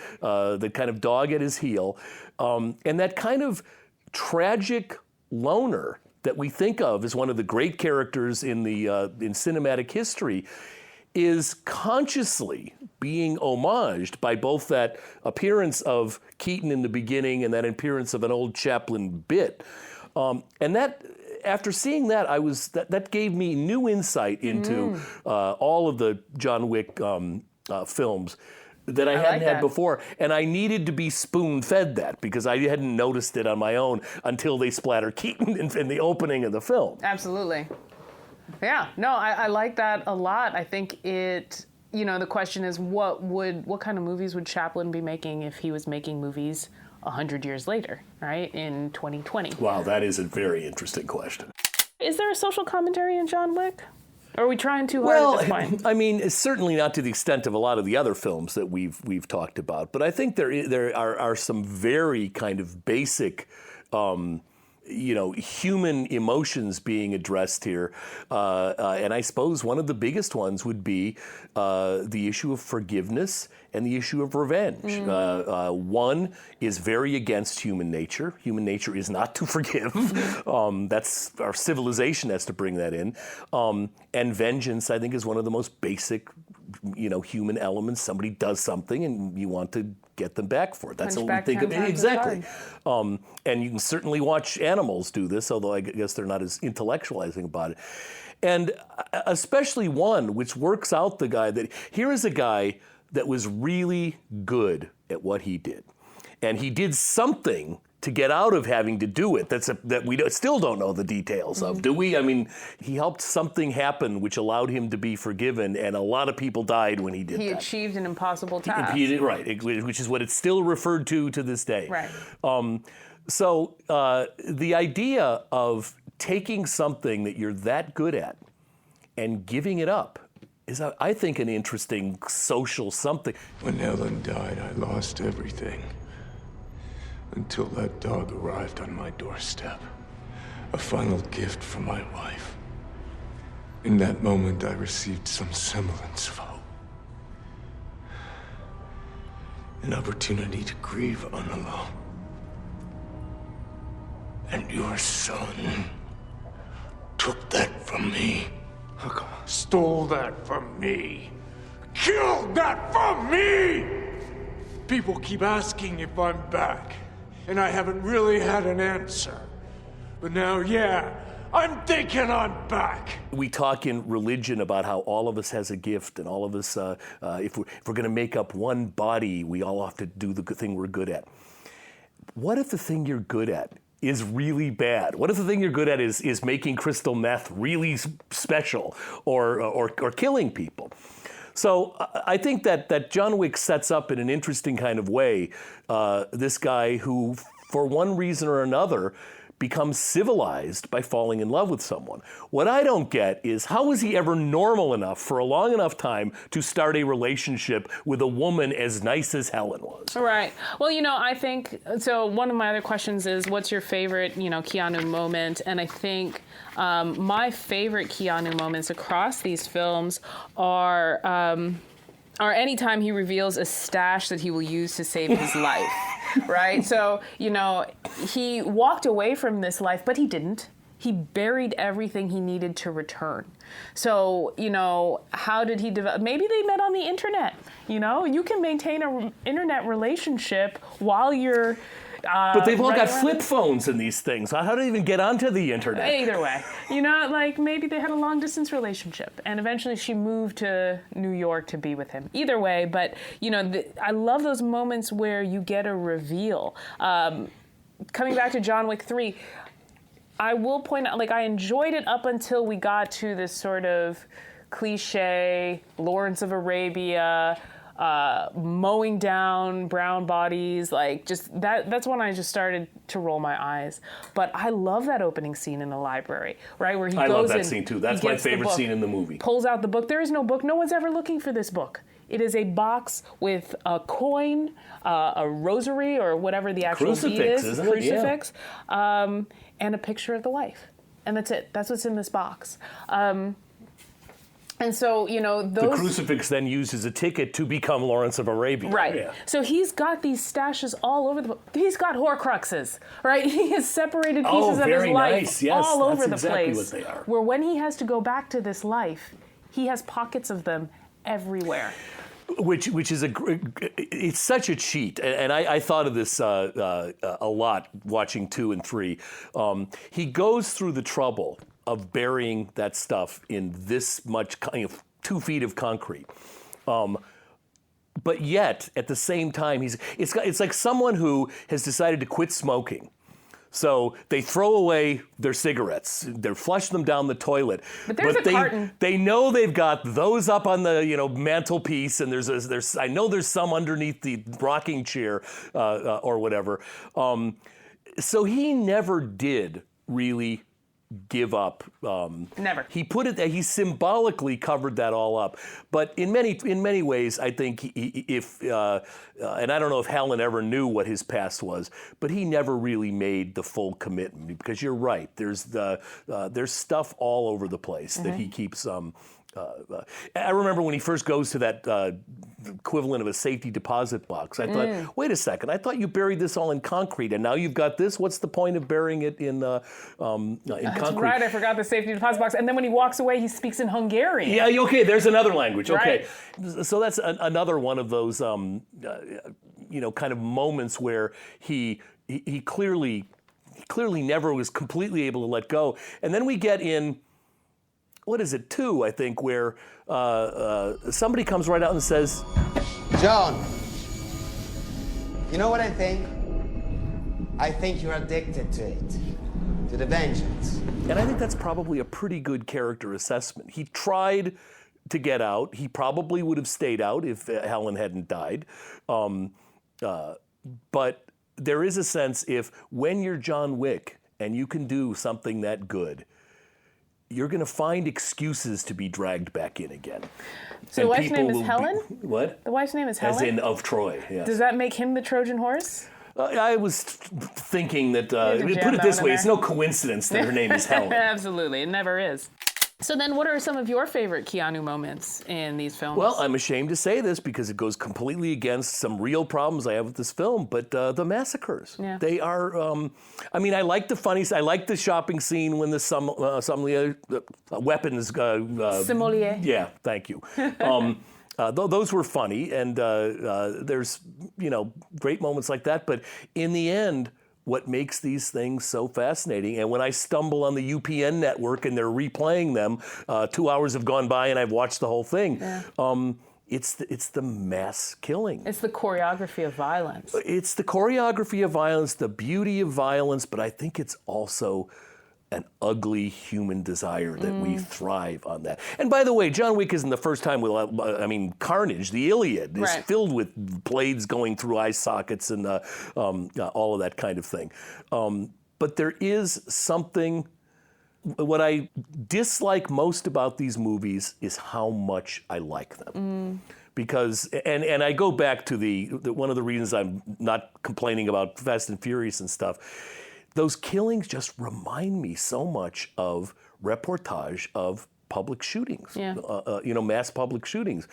kind of dog at his heel. And that kind of tragic loner that we think of as one of the great characters in cinematic history is consciously being homaged by both that appearance of Keaton in the beginning and that appearance of an old Chaplin bit. And that, after seeing that, that gave me new insight into all of the John Wick films that I hadn't had before. And I needed to be spoon-fed that because I hadn't noticed it on my own until they splatter Keaton in the opening of the film. Absolutely. Yeah, no, I like that a lot. I think the question is what kind of movies would Chaplin be making if he was making movies 100 years later, right, in 2020? Wow, that is a very interesting question. Is there a social commentary in John Wick? Or are we trying too hard at this point? I mean, it's certainly not to the extent of a lot of the other films that we've talked about, but I think there are some very kind of basic human emotions being addressed here. And I suppose one of the biggest ones would be the issue of forgiveness and the issue of revenge. One is very against human nature. Human nature is not to forgive. That's our civilization has to bring that in. And vengeance, I think, is one of the most basic, human elements. Somebody does something and you want to get them back for it. That's what we think of. Exactly. And you can certainly watch animals do this, although I guess they're not as intellectualizing about it. And especially one which works out the guy that, here is a guy that was really good at what he did. And he did something to get out of having to do it that we still don't know the details of, do we? I mean, he helped something happen which allowed him to be forgiven, and a lot of people died when he did that. He achieved an impossible task. Right, which is what it's still referred to this day. Right. So the idea of taking something that you're that good at and giving it up is, I think, an interesting social something. When Ellen died, I lost everything. Until that dog arrived on my doorstep. A final gift from my wife. In that moment, I received some semblance of hope. An opportunity to grieve unalone. And your son took that from me. Stole that from me. Killed that from me! People keep asking if I'm back. And I haven't really had an answer. But now, I'm thinking I'm back. We talk in religion about how all of us has a gift, and all of us, if we're going to make up one body, we all have to do the thing we're good at. What if the thing you're good at is really bad? What if the thing you're good at is making crystal meth really special, or killing people? So I think that John Wick sets up in an interesting kind of way this guy who, for one reason or another, becomes civilized by falling in love with someone. What I don't get is how was he ever normal enough for a long enough time to start a relationship with a woman as nice as Helen was? Right. Well, I think, so one of my other questions is, what's your favorite, Keanu moment? And I think my favorite Keanu moments across these films are anytime he reveals a stash that he will use to save his life, right? So, he walked away from this life, but he didn't. He buried everything he needed to return. So, how did he develop? Maybe they met on the internet. You can maintain an internet relationship while you're... but they've all got flip phones in these things. How do they even get onto the internet? Either way. Maybe they had a long-distance relationship, and eventually she moved to New York to be with him. Either way, but, I love those moments where you get a reveal. Coming back to John Wick 3, I will point out, I enjoyed it up until we got to this sort of cliche Lawrence of Arabia, mowing down brown bodies, that's when I just started to roll my eyes. But I love that opening scene in the library, right? Where he I goes love that in, scene too. That's my favorite scene in the movie. Pulls out the book. There is no book. No one's ever looking for this book. It is a box with a coin, a rosary, or whatever the actual bead crucifix, is. isn't it? Crucifix, and a picture of the wife. And that's it. That's what's in this box. And so, those... The crucifix then used as a ticket to become Lawrence of Arabia. Right. Yeah. So he's got these stashes all over the book. He's got Horcruxes, right? He has separated pieces of his life all over the place. What they are. Where when he has to go back to this life, he has pockets of them everywhere. Which is it's such a cheat, and I thought of this a lot watching 2 and 3. He goes through the trouble of burying that stuff in this much 2 feet of concrete, but yet at the same time it's like someone who has decided to quit smoking. So they throw away their cigarettes. They flush them down the toilet. But there's a carton. They know they've got those up on the mantelpiece, and there's I know there's some underneath the rocking chair or whatever. So he never did really give up. Never. He put it that he symbolically covered that all up, but in many ways, I think and I don't know if Helen ever knew what his past was, but he never really made the full commitment, because you're right. There's stuff all over the place that he keeps. I remember when he first goes to that equivalent of a safety deposit box. I thought, wait a second, I thought you buried this all in concrete, and now you've got this? What's the point of burying it in concrete? That's right, I forgot the safety deposit box. And then when he walks away, he speaks in Hungarian. Yeah, okay, there's another language. Okay. Right. So that's another one of those, kind of moments where he clearly never was completely able to let go. And then we get in, what is it, 2, I think, where somebody comes right out and says, John, you know what I think? I think you're addicted to it, to the vengeance. And I think that's probably a pretty good character assessment. He tried to get out. He probably would have stayed out if Helen hadn't died. But there is a sense when you're John Wick and you can do something that good, you're going to find excuses to be dragged back in again. So the wife's name is Helen? What? The wife's name is Helen? As in of Troy, yes. Does that make him the Trojan horse? I was thinking that, put it this way, it's no coincidence that her name is Helen. Absolutely, it never is. So then what are some of your favorite Keanu moments in these films? Well, I'm ashamed to say this because it goes completely against some real problems I have with this film, but the massacres. Yeah. They are, I like I like the shopping scene when the sommelier weapons... Sommelier. Yeah, thank you. Those were funny, and there's, great moments like that, but in the end, what makes these things so fascinating, and when I stumble on the UPN network and they're replaying them, 2 hours have gone by and I've watched the whole thing. Yeah. It's the mass killing. It's the choreography of violence. It's the choreography of violence, the beauty of violence, but I think it's also an ugly human desire that we thrive on that. And by the way, John Wick isn't the first time Carnage, the Iliad, is filled with blades going through eye sockets and all of that kind of thing. But but there is something. What I dislike most about these movies is how much I like them. Because, and I go back to the one of the reasons I'm not complaining about Fast and Furious and stuff, those killings just remind me so much of reportage of public shootings, mass public shootings.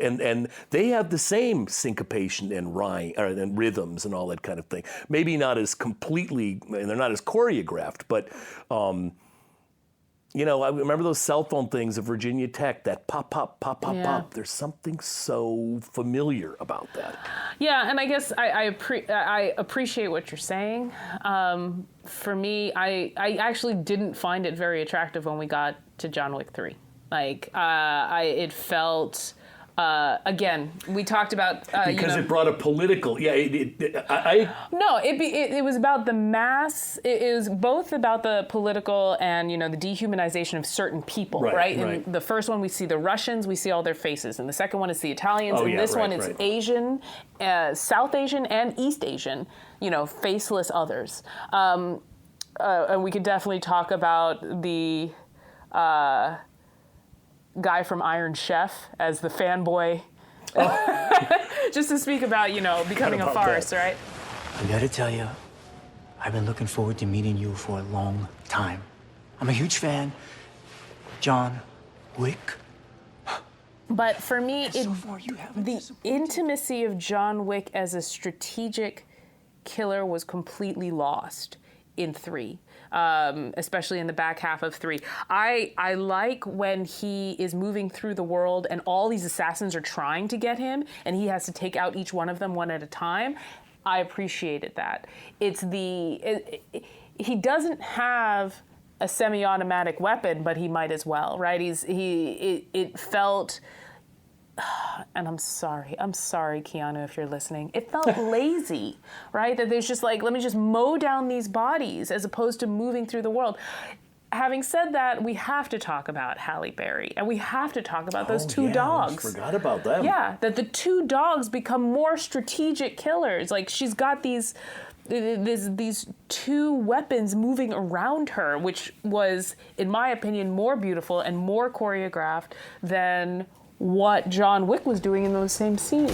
And they have the same syncopation and rhyme and rhythms and all that kind of thing. Maybe not as completely, and they're not as choreographed, but I remember those cell phone things of Virginia Tech, that pop, pop, pop, pop, pop. There's something so familiar about that. Yeah, and I guess I appreciate what you're saying. For me, I actually didn't find it very attractive when we got to John Wick 3. It felt... again, we talked about because it brought a political. No, it was about the mass. It was both about the political and the dehumanization of certain people, right? In the first one, we see the Russians, we see all their faces, and the second one is the Italians, and this one it's Asian, South Asian, and East Asian. Faceless others, and we could definitely talk about the. Guy from Iron Chef as the fanboy, just to speak about becoming a farce, right? I gotta tell you, I've been looking forward to meeting you for a long time. I'm a huge fan. John Wick. But for me, the intimacy of John Wick as a strategic killer was completely lost in 3. Especially in the back half of 3. I like when he is moving through the world and all these assassins are trying to get him and he has to take out each one of them one at a time. I appreciated that. He doesn't have a semi-automatic weapon, but he might as well, right? It felt... And I'm sorry, Keanu, if you're listening. It felt lazy, right? That there's just let me just mow down these bodies as opposed to moving through the world. Having said that, we have to talk about Halle Berry, and we have to talk about those two dogs. I forgot about them. Yeah, that the two dogs become more strategic killers. She's got these two weapons moving around her, which was, in my opinion, more beautiful and more choreographed than what John Wick was doing in those same scenes.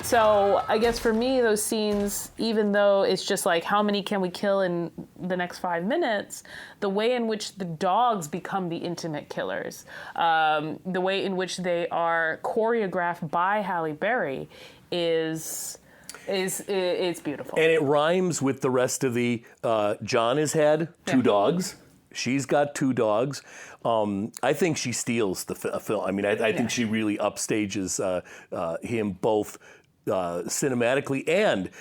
So I guess for me, those scenes, even though it's just how many can we kill in the next 5 minutes, the way in which the dogs become the intimate killers, the way in which they are choreographed by Halle Berry it's beautiful. And it rhymes with the rest of the, John has had 2 dogs. She's got 2 dogs. I think she steals the film. I mean, I think she really upstages him both cinematically, and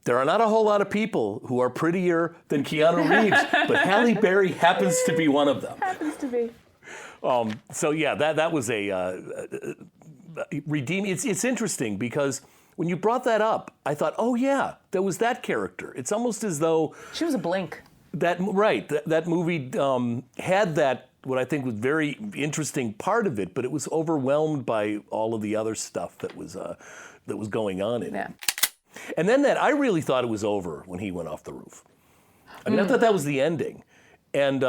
there are not a whole lot of people who are prettier than Keanu Reeves, but Halle Berry happens to be one of them. Happens to be. So yeah, that was a redeeming. It's interesting because when you brought that up, I thought, oh yeah, there was that character. It's almost as though she was a blink. That movie had that, what I think was very interesting part of it, but it was overwhelmed by all of the other stuff that was going on in it. And then I really thought it was over when he went off the roof. I mean, I thought that was the ending. And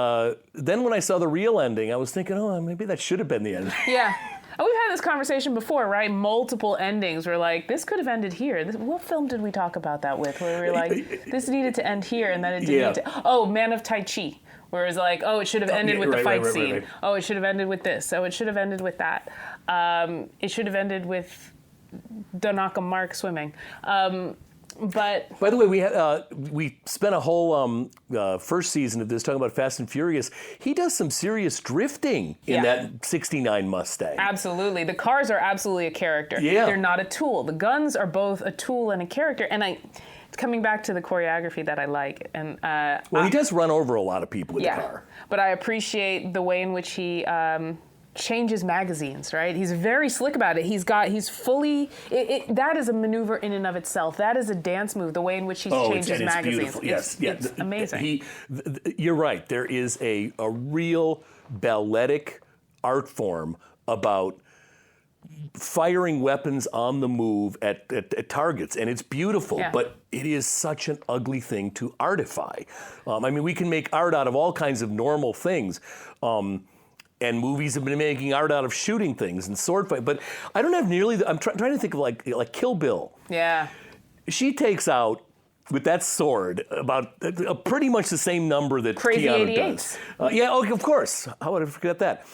then when I saw the real ending, I was thinking, oh, maybe that should have been the ending. Yeah. And we've had this conversation before, right? Multiple endings. We're like, this could have ended here. What film did we talk about that with? Where we were like, this needed to end here, and then it didn't need to. Oh, Man of Tai Chi. Where it was like, oh, it should have ended with the fight scene. Right. Oh, it should have ended with this. Oh, it should have ended with that. It should have ended with Donaka Mark swimming. But by the way, we spent a whole first season of this talking about Fast and Furious. He does some serious drifting in that '69 Mustang. Absolutely, the cars are absolutely a character. Yeah, they're not a tool. The guns are both a tool and a character. And it's coming back to the choreography that I like. And he does run over a lot of people with the car. But I appreciate the way in which he. Changes magazines, right? He's very slick about it. He's fully. That is a maneuver in and of itself. That is a dance move. The way in which he changes magazines. It's amazing. You're right. There is a real balletic art form about firing weapons on the move at targets, and it's beautiful, but it is such an ugly thing to artify. I mean, we can make art out of all kinds of normal things, and movies have been making art out of shooting things and sword fight, but I don't have nearly I'm trying to think of like Kill Bill. Yeah. She takes out, with that sword, about pretty much the same number that Crazy Keanu 88. does. Of course. How would I forget that?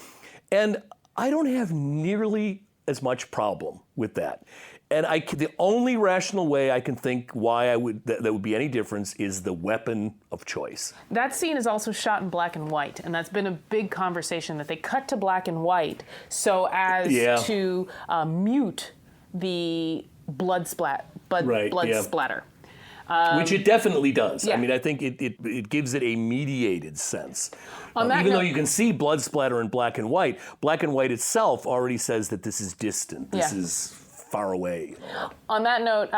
And I don't have nearly as much problem with that. And the only rational way I can think why that would be any difference is the weapon of choice. That scene is also shot in black and white, and that's been a big conversation, that they cut to black and white so as to mute the blood splatter. Which it definitely does. I mean, I think it gives it a mediated sense. Even though you can see blood splatter in black and white itself already says that this is distant. This is far away. On that note,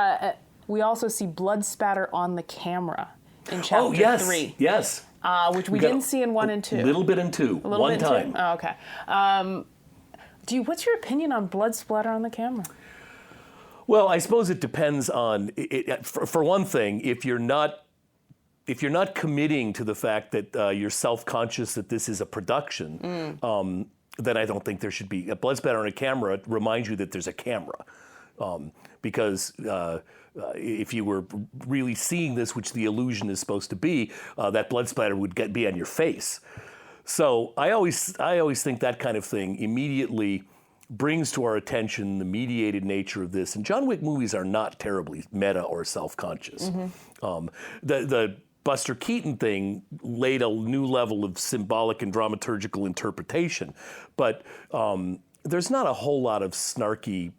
we also see blood spatter on the camera in chapter 3. Yes. Which we didn't see in 1 and 2. A little bit in 2. One time. Oh, okay. What's your opinion on blood splatter on the camera? Well, I suppose it depends on, for one thing, if you're not committing to the fact that you're self-conscious that this is a production, then I don't think there should be. A blood spatter on a camera reminds you that there's a camera. Because if you were really seeing this, which the illusion is supposed to be, that blood splatter would be on your face. So I always think that kind of thing immediately brings to our attention the mediated nature of this. And John Wick movies are not terribly meta or self-conscious. The Buster Keaton thing laid a new level of symbolic and dramaturgical interpretation, but there's not a whole lot of snarky,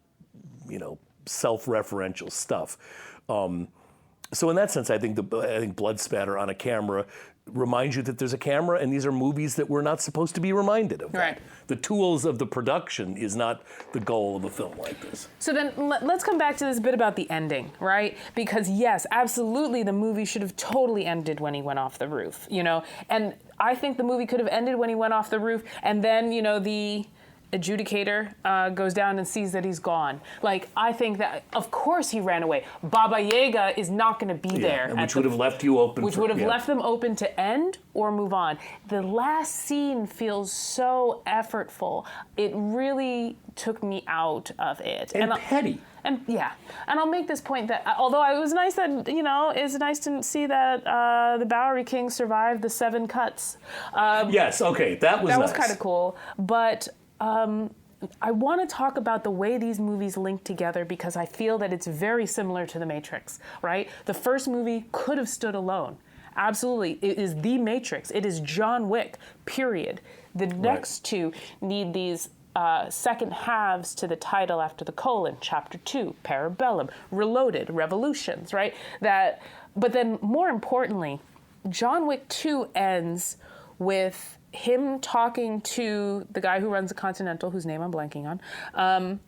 self-referential stuff. So in that sense, I think blood spatter on a camera reminds you that there's a camera, and these are movies that we're not supposed to be reminded of. Right. The tools of the production is not the goal of a film like this. So then let's come back to this bit about the ending, right? Because yes, absolutely, the movie should have totally ended when he went off the roof, And I think the movie could have ended when he went off the roof, and then, the adjudicator goes down and sees that he's gone. I think that, of course, he ran away. Baba Yaga is not going to be there. Which would have left you open. Which would have left them open to end or move on. The last scene feels so effortful. It really took me out of it. And petty. And I'll make this point that although it was nice that, it's nice to see that the Bowery King survived the 7 cuts. Yes, okay, that was nice. That was kind of cool. But I want to talk about the way these movies link together, because I feel that it's very similar to The Matrix, right? The first movie could have stood alone. Absolutely. It is The Matrix. It is John Wick, period. The next two need these second halves to the title after the colon. Chapter 2, Parabellum, Reloaded, Revolutions, right? But then more importantly, John Wick 2 ends with him talking to the guy who runs the Continental, whose name I'm blanking on,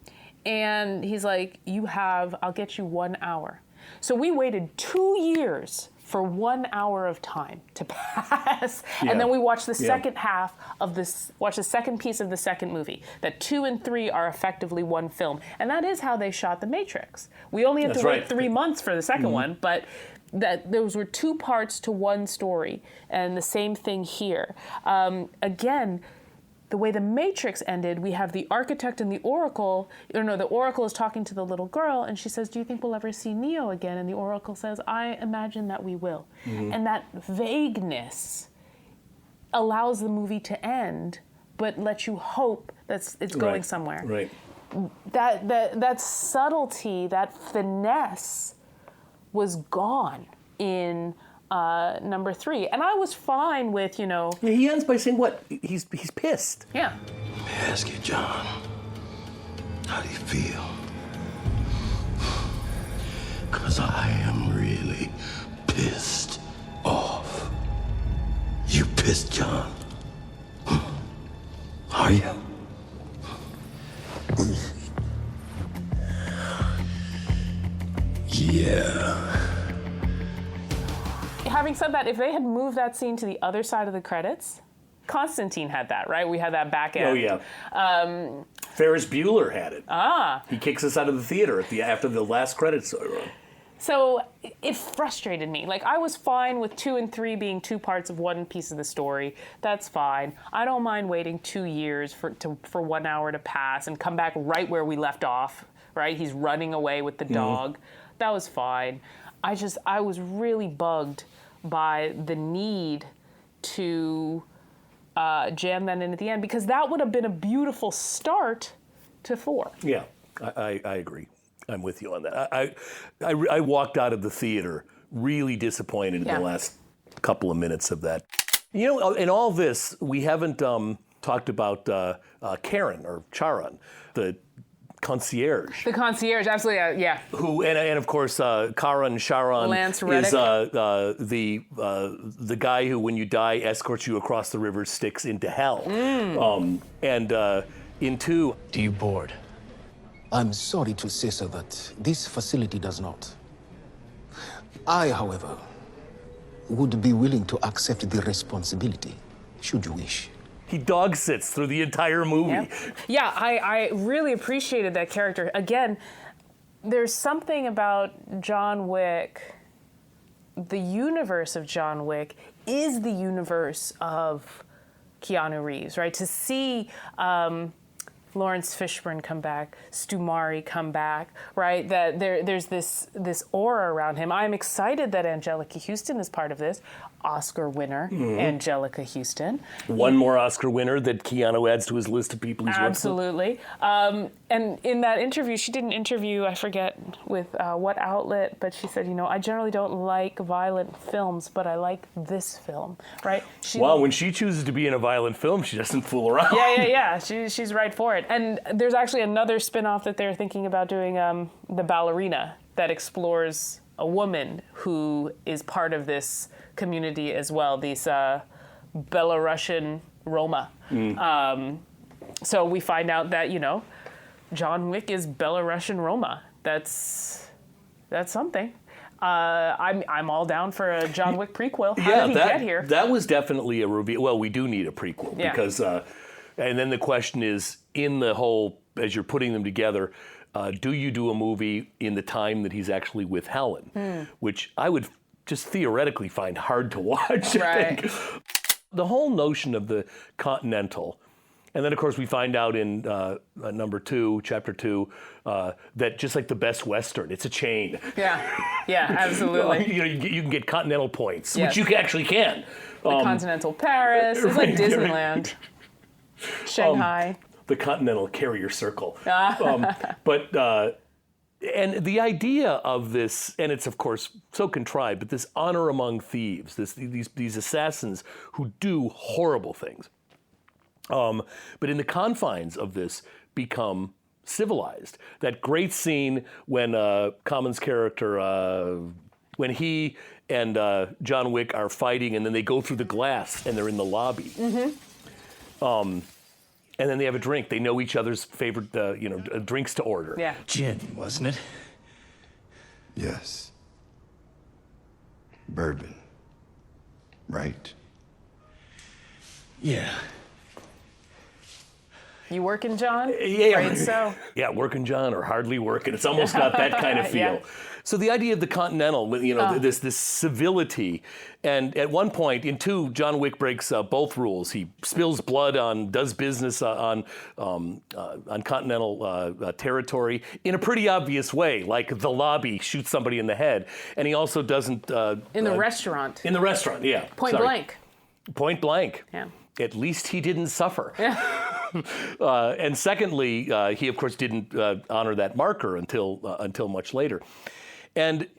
and he's like, I'll get you 1 hour. So we waited 2 years for 1 hour of time to pass, and then we watched the second half of this, watch the second piece of the second movie. That 2 and 3 are effectively one film, and that is how they shot The Matrix. We only had to wait 3 months for the second one, but that those were 2 parts to one story, and the same thing here. Again, the way The Matrix ended, we have the architect and the Oracle. The Oracle is talking to the little girl, and she says, "Do you think we'll ever see Neo again?" And the Oracle says, "I imagine that we will." And that vagueness allows the movie to end, but lets you hope that it's going somewhere. Right. That subtlety, that finesse was gone in number 3, and I was fine with, he ends by saying what? He's pissed. Yeah. Let me ask you, John, how do you feel? 'Cause I am really pissed off. You pissed, John? Are you? Yeah. Having said that, if they had moved that scene to the other side of the credits, Constantine had that, right? We had that back end. Oh, yeah. Ferris Bueller had it. Ah. He kicks us out of the theater after the last credits run. So it frustrated me. Like, I was fine with 2 and 3 being 2 parts of one piece of the story. That's fine. I don't mind waiting 2 years for 1 hour to pass and come back right where we left off, right? He's running away with the dog. That was fine. I was really bugged by the need to jam that in at the end, because that would have been a beautiful start to 4. Yeah, I agree. I'm with you on that. I walked out of the theater really disappointed in the last couple of minutes of that. You know, in all this, we haven't talked about Karen, or Charon, the concierge. The concierge, absolutely, yeah. Who and of course Charon Lance is the guy who, when you die, escorts you across the river Styx into hell. And in 2, Do you board? I'm sorry to say so that this facility does not. I, however, would be willing to accept the responsibility, should you wish. he dog sits through the entire movie. Yeah, I really appreciated that character. Again, there's something about John Wick, the universe of John Wick is the universe of Keanu Reeves, right? To see Lawrence Fishburne come back, Stu Mari come back, right? That there's this aura around him. I'm excited that Angelica Houston is part of this. Oscar winner, Angelica Houston. One more Oscar winner that Keanu adds to his list of people he's worked with. Absolutely. And in that interview, she did an interview, I forget with what outlet, but she said, I generally don't like violent films, but I like this film, right? When she chooses to be in a violent film, she doesn't fool around. Yeah. She's right for it. And there's actually another spin-off that they're thinking about doing, The Ballerina, that explores a woman who is part of this community as well, these Belarusian Roma. So we find out that, John Wick is Belarusian Roma. That's something. I'm all down for a John Wick prequel. How did he get here? That was definitely a reveal. Well, we do need a prequel because, and then the question is, in the whole, as you're putting them together, do you do a movie in the time that he's actually with Helen, which I would just theoretically find hard to watch. Right. I think. The whole notion of the Continental, and then of course we find out in number 2, chapter 2, that just like the Best Western, it's a chain. Yeah, absolutely. You can get Continental points, which you actually can. The Continental Paris, it's like Disneyland. Shanghai. The Continental Carrier Circle. And the idea of this, and it's of course so contrived, but this honor among thieves, these assassins who do horrible things, but in the confines of this become civilized. That great scene when Common's character, when he and John Wick are fighting, and then they go through the glass and they're in the lobby. And then they have a drink. They know each other's favorite, drinks to order. Yeah. Gin, wasn't it? Yes. Bourbon. Right? Yeah. You working, John? Yeah. Right, so. Yeah, working, John, or hardly working. It's almost got that kind of feel. Yeah. So the idea of the Continental, this civility, and at one point in 2, John Wick breaks both rules. He spills blood does business on Continental territory in a pretty obvious way, like the lobby shoots somebody in the head, and he also doesn't in the restaurant. In the restaurant, yeah. Point blank. Point blank. Yeah. At least he didn't suffer. Yeah. And secondly, he of course didn't honor that marker until much later. And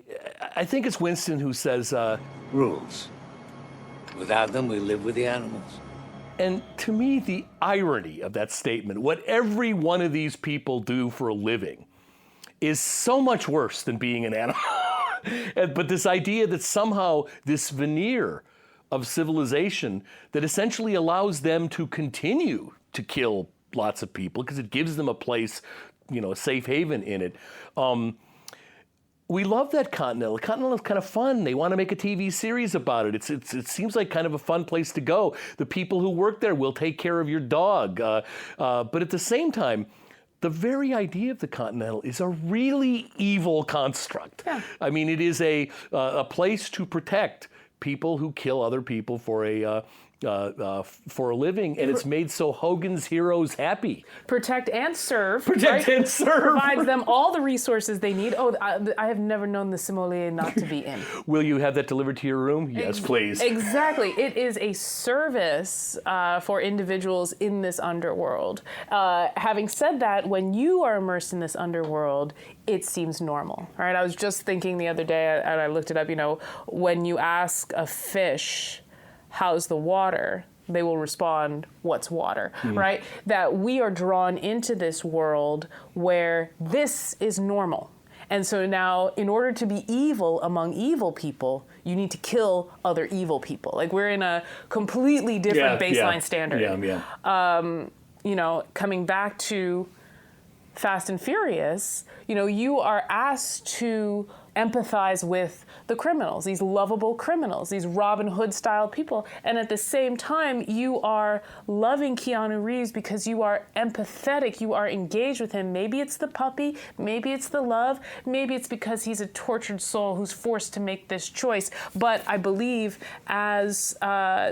I think it's Winston who says, rules. Without them, we live with the animals. And to me, the irony of that statement, what every one of these people do for a living, is so much worse than being an animal. But this idea that somehow this veneer of civilization that essentially allows them to continue to kill lots of people because it gives them a place, a safe haven in it. We love that Continental. Continental is kind of fun. They want to make a TV series about it. It seems like kind of a fun place to go. The people who work there will take care of your dog. But at the same time, the very idea of the Continental is a really evil construct. Yeah. I mean, it is a place to protect people who kill other people for a living, and it's made so Hogan's heroes happy. Protect and serve. Protect and serve. Provides them all the resources they need. Oh, I have never known the sommelier not to be in. Will you have that delivered to your room? Yes, please. Exactly. It is a service for individuals in this underworld. Having said that, when you are immersed in this underworld, it seems normal. All right. I was just thinking the other day, and I looked it up. When you ask a fish, how's the water? They will respond, what's water, right? That we are drawn into this world where this is normal. And so now, in order to be evil among evil people, you need to kill other evil people. Like, we're in a completely different baseline standard. Coming back to Fast and Furious, you are asked to empathize with the criminals, these lovable criminals, these Robin Hood style people. And at the same time, you are loving Keanu Reeves because you are empathetic, you are engaged with him. Maybe it's the puppy, maybe it's the love, maybe it's because he's a tortured soul who's forced to make this choice. But I believe, as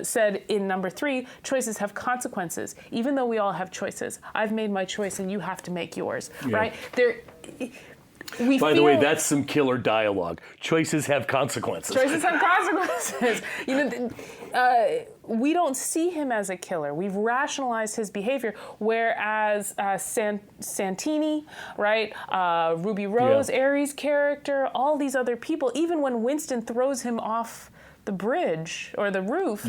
said in number 3, choices have consequences. Even though we all have choices, I've made my choice and you have to make yours, right? By the way, that's some killer dialogue. Choices have consequences. Choices have consequences. We don't see him as a killer. We've rationalized his behavior, whereas Santini, right, Ruby Rose, Ares' character, all these other people, even when Winston throws him off the bridge or the roof,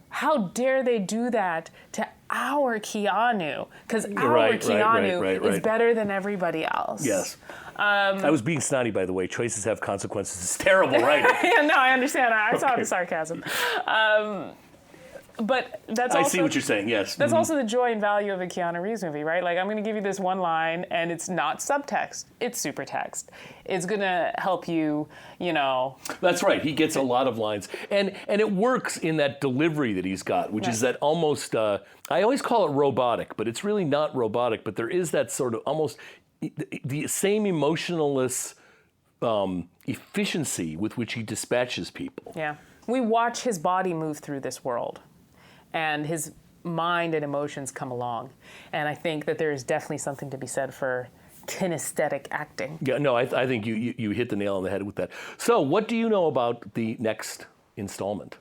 how dare they do that to our Keanu? Because our Keanu is better than everybody else. Yes. I was being snotty, by the way. Choices have consequences. It's terrible, right? Yeah, no, I understand. I saw the sarcasm. But that's also... I see what you're saying, yes. That's also the joy and value of a Keanu Reeves movie, right? Like, I'm going to give you this one line, and it's not subtext. It's super text. It's going to help you, That's right. He gets a lot of lines. And it works in that delivery that he's got, which is that almost... I always call it robotic, but it's really not robotic. But there is that sort of almost... the same emotionless efficiency with which he dispatches people. Yeah. We watch his body move through this world, and his mind and emotions come along. And I think that there is definitely something to be said for kinesthetic acting. Yeah, no, I think you hit the nail on the head with that. So what do you know about the next installment?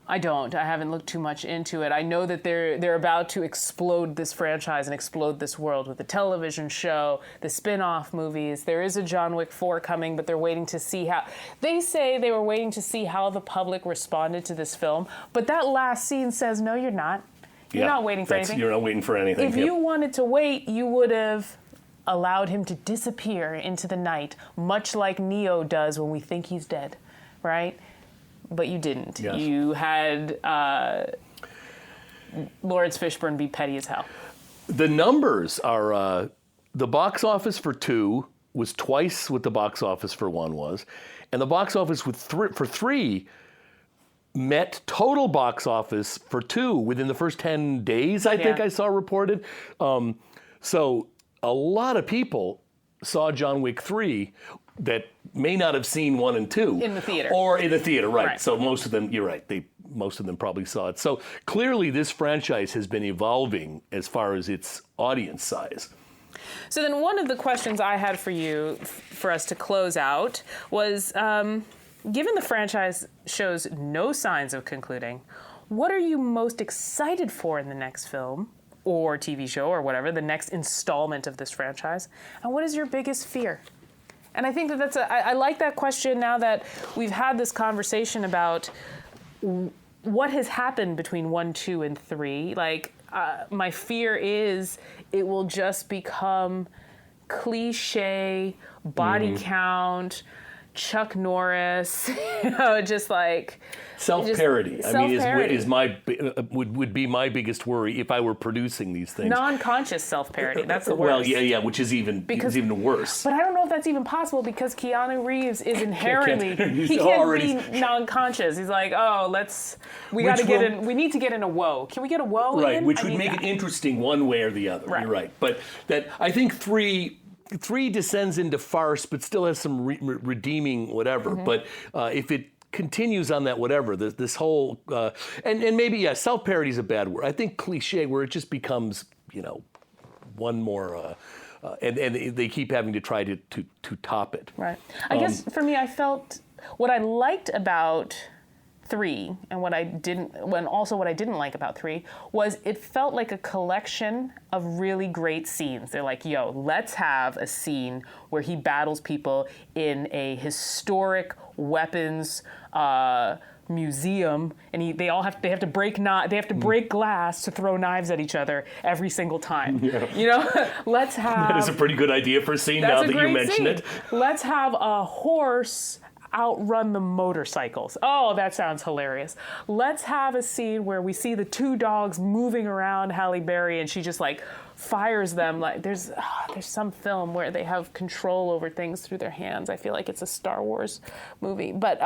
I don't. I haven't looked too much into it. I know that they're about to explode this franchise and explode this world with the television show, the spin-off movies. There is a John Wick 4 coming, but they're waiting to see how... They say they were waiting to see how the public responded to this film, but that last scene says, no, you're not. You're not waiting for anything. You're not waiting for anything. If you wanted to wait, you would have allowed him to disappear into the night, much like Neo does when we think he's dead, right? But you didn't. Yes. You had Lawrence Fishburne be petty as hell. The numbers are, the box office for 2 was twice what the box office for 1 was. And the box office for 3 met total box office for 2 within the first 10 days, I think I saw reported. So a lot of people saw John Wick 3 that may not have seen 1 and 2. In the theater. Or in the theater, right. So most of them, you're right, most of them probably saw it. So clearly this franchise has been evolving as far as its audience size. So then one of the questions I had for you, for us to close out, was given the franchise shows no signs of concluding, what are you most excited for in the next film or TV show or whatever, the next installment of this franchise? And what is your biggest fear? And I think that I like that question now that we've had this conversation about what has happened between 1, 2, and 3. Like, my fear is it will just become cliche, body count, Chuck Norris, just like self-parody. I mean, self-parody. would be my biggest worry if I were producing these things. Non-conscious self-parody. That's the worst. Well, yeah, which is even worse. But I don't know if that's even possible because Keanu Reeves is inherently he can't already be non-conscious. He's like, we need to get in a woe. Can we get a woe in? Right, which would make it interesting one way or the other. Right. You're right. But that I think three descends into farce, but still has some redeeming whatever. Mm-hmm. But if it continues on that whatever, this whole and maybe self-parody is a bad word. I think cliche where it just becomes one more. And they keep having to try to top it. Right. I guess for me, I felt what I liked about 3 and what I didn't like about 3 was it felt like a collection of really great scenes. They're like, let's have a scene where he battles people in a historic weapons museum, and they have to break glass to throw knives at each other every single time. Yeah. Let's have that is a pretty good idea for a scene now that you mention it. Let's have a horse outrun the motorcycles. Oh, that sounds hilarious. Let's have a scene where we see the 2 dogs moving around Halle Berry and she just like fires them. Like there's some film where they have control over things through their hands. I feel like it's a Star Wars movie, but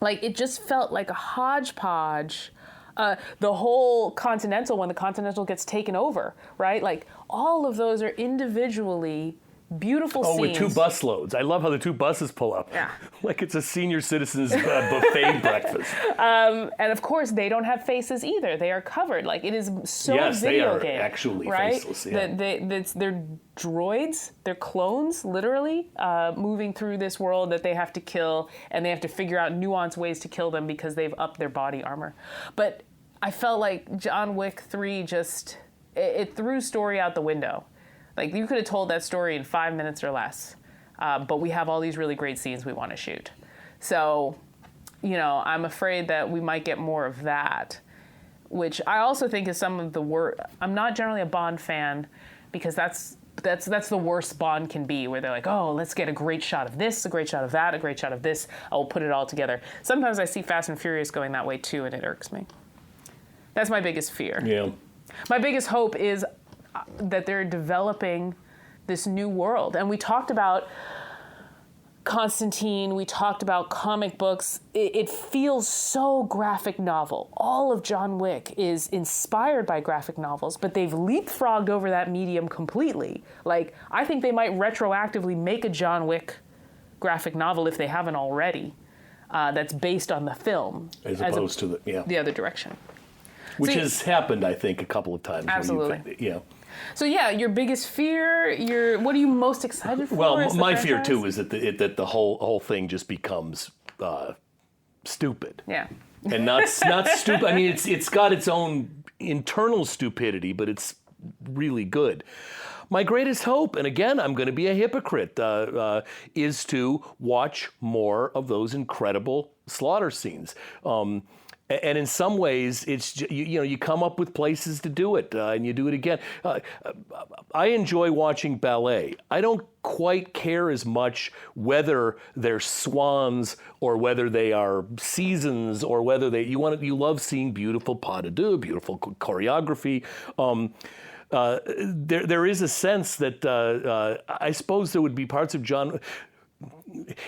it just felt like a hodgepodge. The whole Continental, when the Continental gets taken over, right? Like all of those are individually beautiful scenes. With 2 busloads. I love how the 2 buses pull up. Yeah. Like it's a senior citizens buffet breakfast. And of course, they don't have faces either. They are covered. Like it is so video game. Yes, they are actually right? faceless. Yeah. They're droids. They're clones, literally, moving through this world that they have to kill, and they have to figure out nuanced ways to kill them because they've upped their body armor. But I felt like John Wick 3 it threw story out the window. Like, you could have told that story in 5 minutes or less, but we have all these really great scenes we want to shoot. So, I'm afraid that we might get more of that, which I also think is some of the worst. I'm not generally a Bond fan because that's the worst Bond can be, where they're like, let's get a great shot of this, a great shot of that, a great shot of this. I will put it all together. Sometimes I see Fast and Furious going that way too, and it irks me. That's my biggest fear. Yeah. My biggest hope is that they're developing this new world. And we talked about Constantine, we talked about comic books. It feels so graphic novel. All of John Wick is inspired by graphic novels, but they've leapfrogged over that medium completely. Like, I think they might retroactively make a John Wick graphic novel if they haven't already, that's based on the film. As opposed to the other direction. Which has happened, I think, a couple of times. Absolutely. So your biggest fear, what are you most excited for? Well, my fear too is that the whole thing just becomes stupid. Yeah. And not stupid. I mean, it's got its own internal stupidity, but it's really good. My greatest hope, and again, I'm going to be a hypocrite, is to watch more of those incredible slaughter scenes. And in some ways, it's you come up with places to do it, and you do it again. I enjoy watching ballet. I don't quite care as much whether they're swans or whether they are seasons or whether you love seeing beautiful pas de deux, beautiful choreography. There is a sense that I suppose there would be parts of John.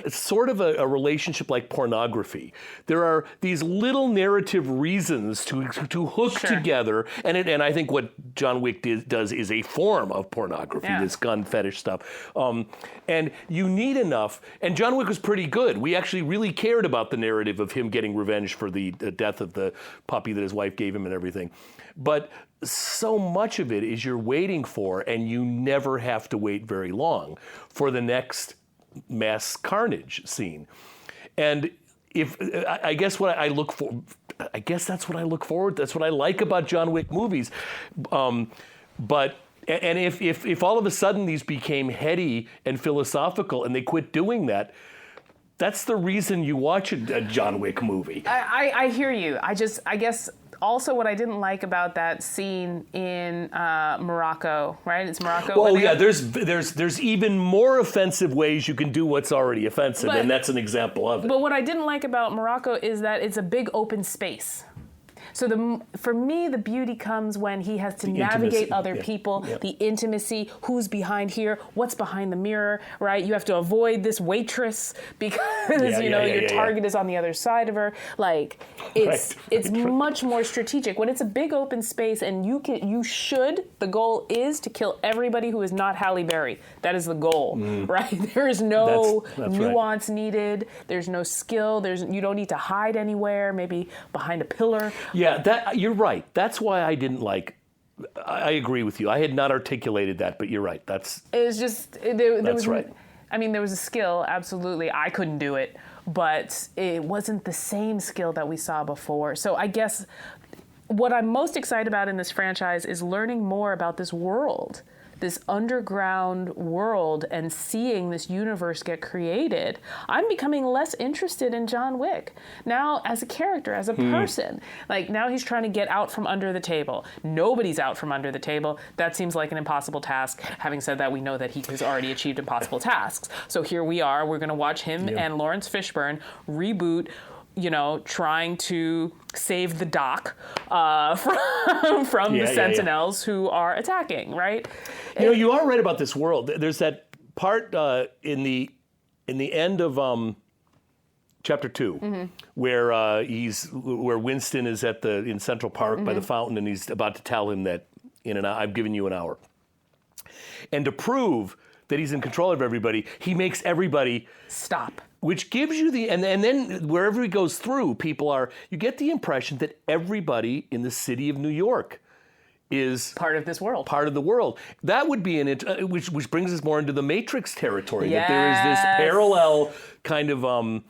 It's sort of a relationship like pornography. There are these little narrative reasons to hook together, and I think what John Wick does is a form of pornography, this gun fetish stuff. And you need enough, and John Wick was pretty good. We actually really cared about the narrative of him getting revenge for the death of the puppy that his wife gave him and everything. But so much of it is you're waiting for, and you never have to wait very long for the next mass carnage scene. And I guess what I look for, I guess that's what I look forward. That's what I like about John Wick movies. But if all of a sudden these became heady and philosophical and they quit doing that, That's the reason you watch a John Wick movie. I hear you. I guess also what I didn't like about that scene in Morocco, right? It's Morocco. Well, yeah, there's even more offensive ways you can do what's already offensive, and that's an example of it. But what I didn't like about Morocco is that it's a big open space. So for me, the beauty comes when he has to navigate other people, the intimacy, who's behind here, what's behind the mirror, right? You have to avoid this waitress because your target is on the other side of her. Like it's much more strategic. When it's a big open space and the goal is to kill everybody who is not Halle Berry. That is the goal, right? There is no nuance needed. There's no skill. You don't need to hide anywhere, maybe behind a pillar. Yeah, you're right. That's why I didn't like. I agree with you. I had not articulated that, but you're right. It was just there was right. I mean, there was a skill. Absolutely, I couldn't do it, but it wasn't the same skill that we saw before. So I guess what I'm most excited about in this franchise is learning more about this world. This underground world and seeing this universe get created. I'm becoming less interested in John Wick now as a character, as a person. Like now he's trying to get out from under the table. Nobody's out from under the table. That seems like an impossible task. Having said that, we know that he has already achieved impossible tasks. So here we are. We're going to watch him and Lawrence Fishburne reboot, trying to save the doc from the Sentinels who are attacking, right? You are right about this world. There's that part in the end of Chapter 2 where Winston is in Central Park by the fountain, and he's about to tell him that I've given you an hour. And to prove that he's in control of everybody, he makes everybody stop. Which gives you and then wherever he goes through, you get the impression that everybody in the city of New York is part of this world. Part of the world. That would be which brings us more into the Matrix territory. That there is this parallel kind of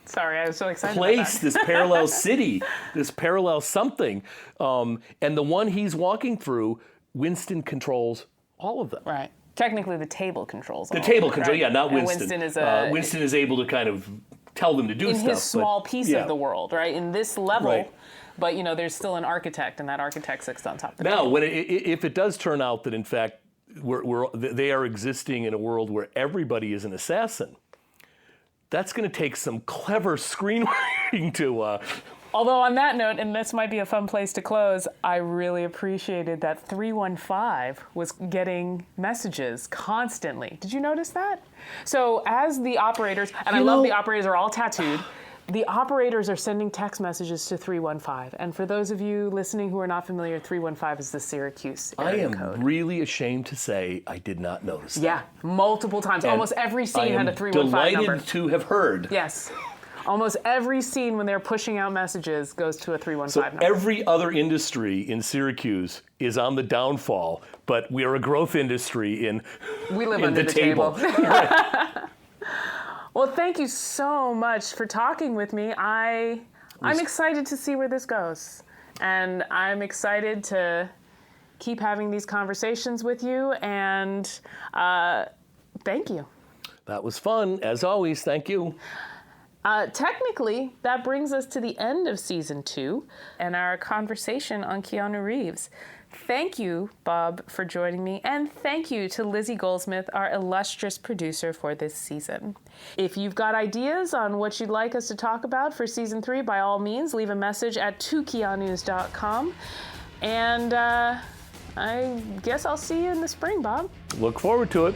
sorry, I was so excited place, about that. this parallel city, this parallel something. And the one he's walking through, Winston controls all of them. Right. Technically, the table controls all the table of it, control, right? yeah, not and Winston. Winston is able to kind of tell them to do stuff. In his small piece of the world, right? In this level, right. But there's still an architect, and that architect sits on top of the now, table. If it does turn out that in fact they are existing in a world where everybody is an assassin, that's going to take some clever screenwriting to. Although on that note, and this might be a fun place to close, I really appreciated that 315 was getting messages constantly. Did you notice that? So as the operators, and I love the operators are all tattooed, the operators are sending text messages to 315. And for those of you listening who are not familiar, 315 is the Syracuse area code. I am really ashamed to say I did not notice that. Yeah, multiple times. And almost every scene had a 315 number. I am delighted to have heard. Yes. Almost every scene when they're pushing out messages goes to a 315 number. So every other industry in Syracuse is on the downfall, but we are a growth industry we live under the table. Right. Well, thank you so much for talking with me. I'm excited to see where this goes. And I'm excited to keep having these conversations with you. And thank you. That was fun. As always, thank you. Technically, that brings us to the end of Season 2 and our conversation on Keanu Reeves. Thank you, Bob, for joining me, and thank you to Lizzie Goldsmith, our illustrious producer for this season. If you've got ideas on what you'd like us to talk about for Season 3, by all means, leave a message at 2keanus.com. And I guess I'll see you in the spring, Bob. Look forward to it.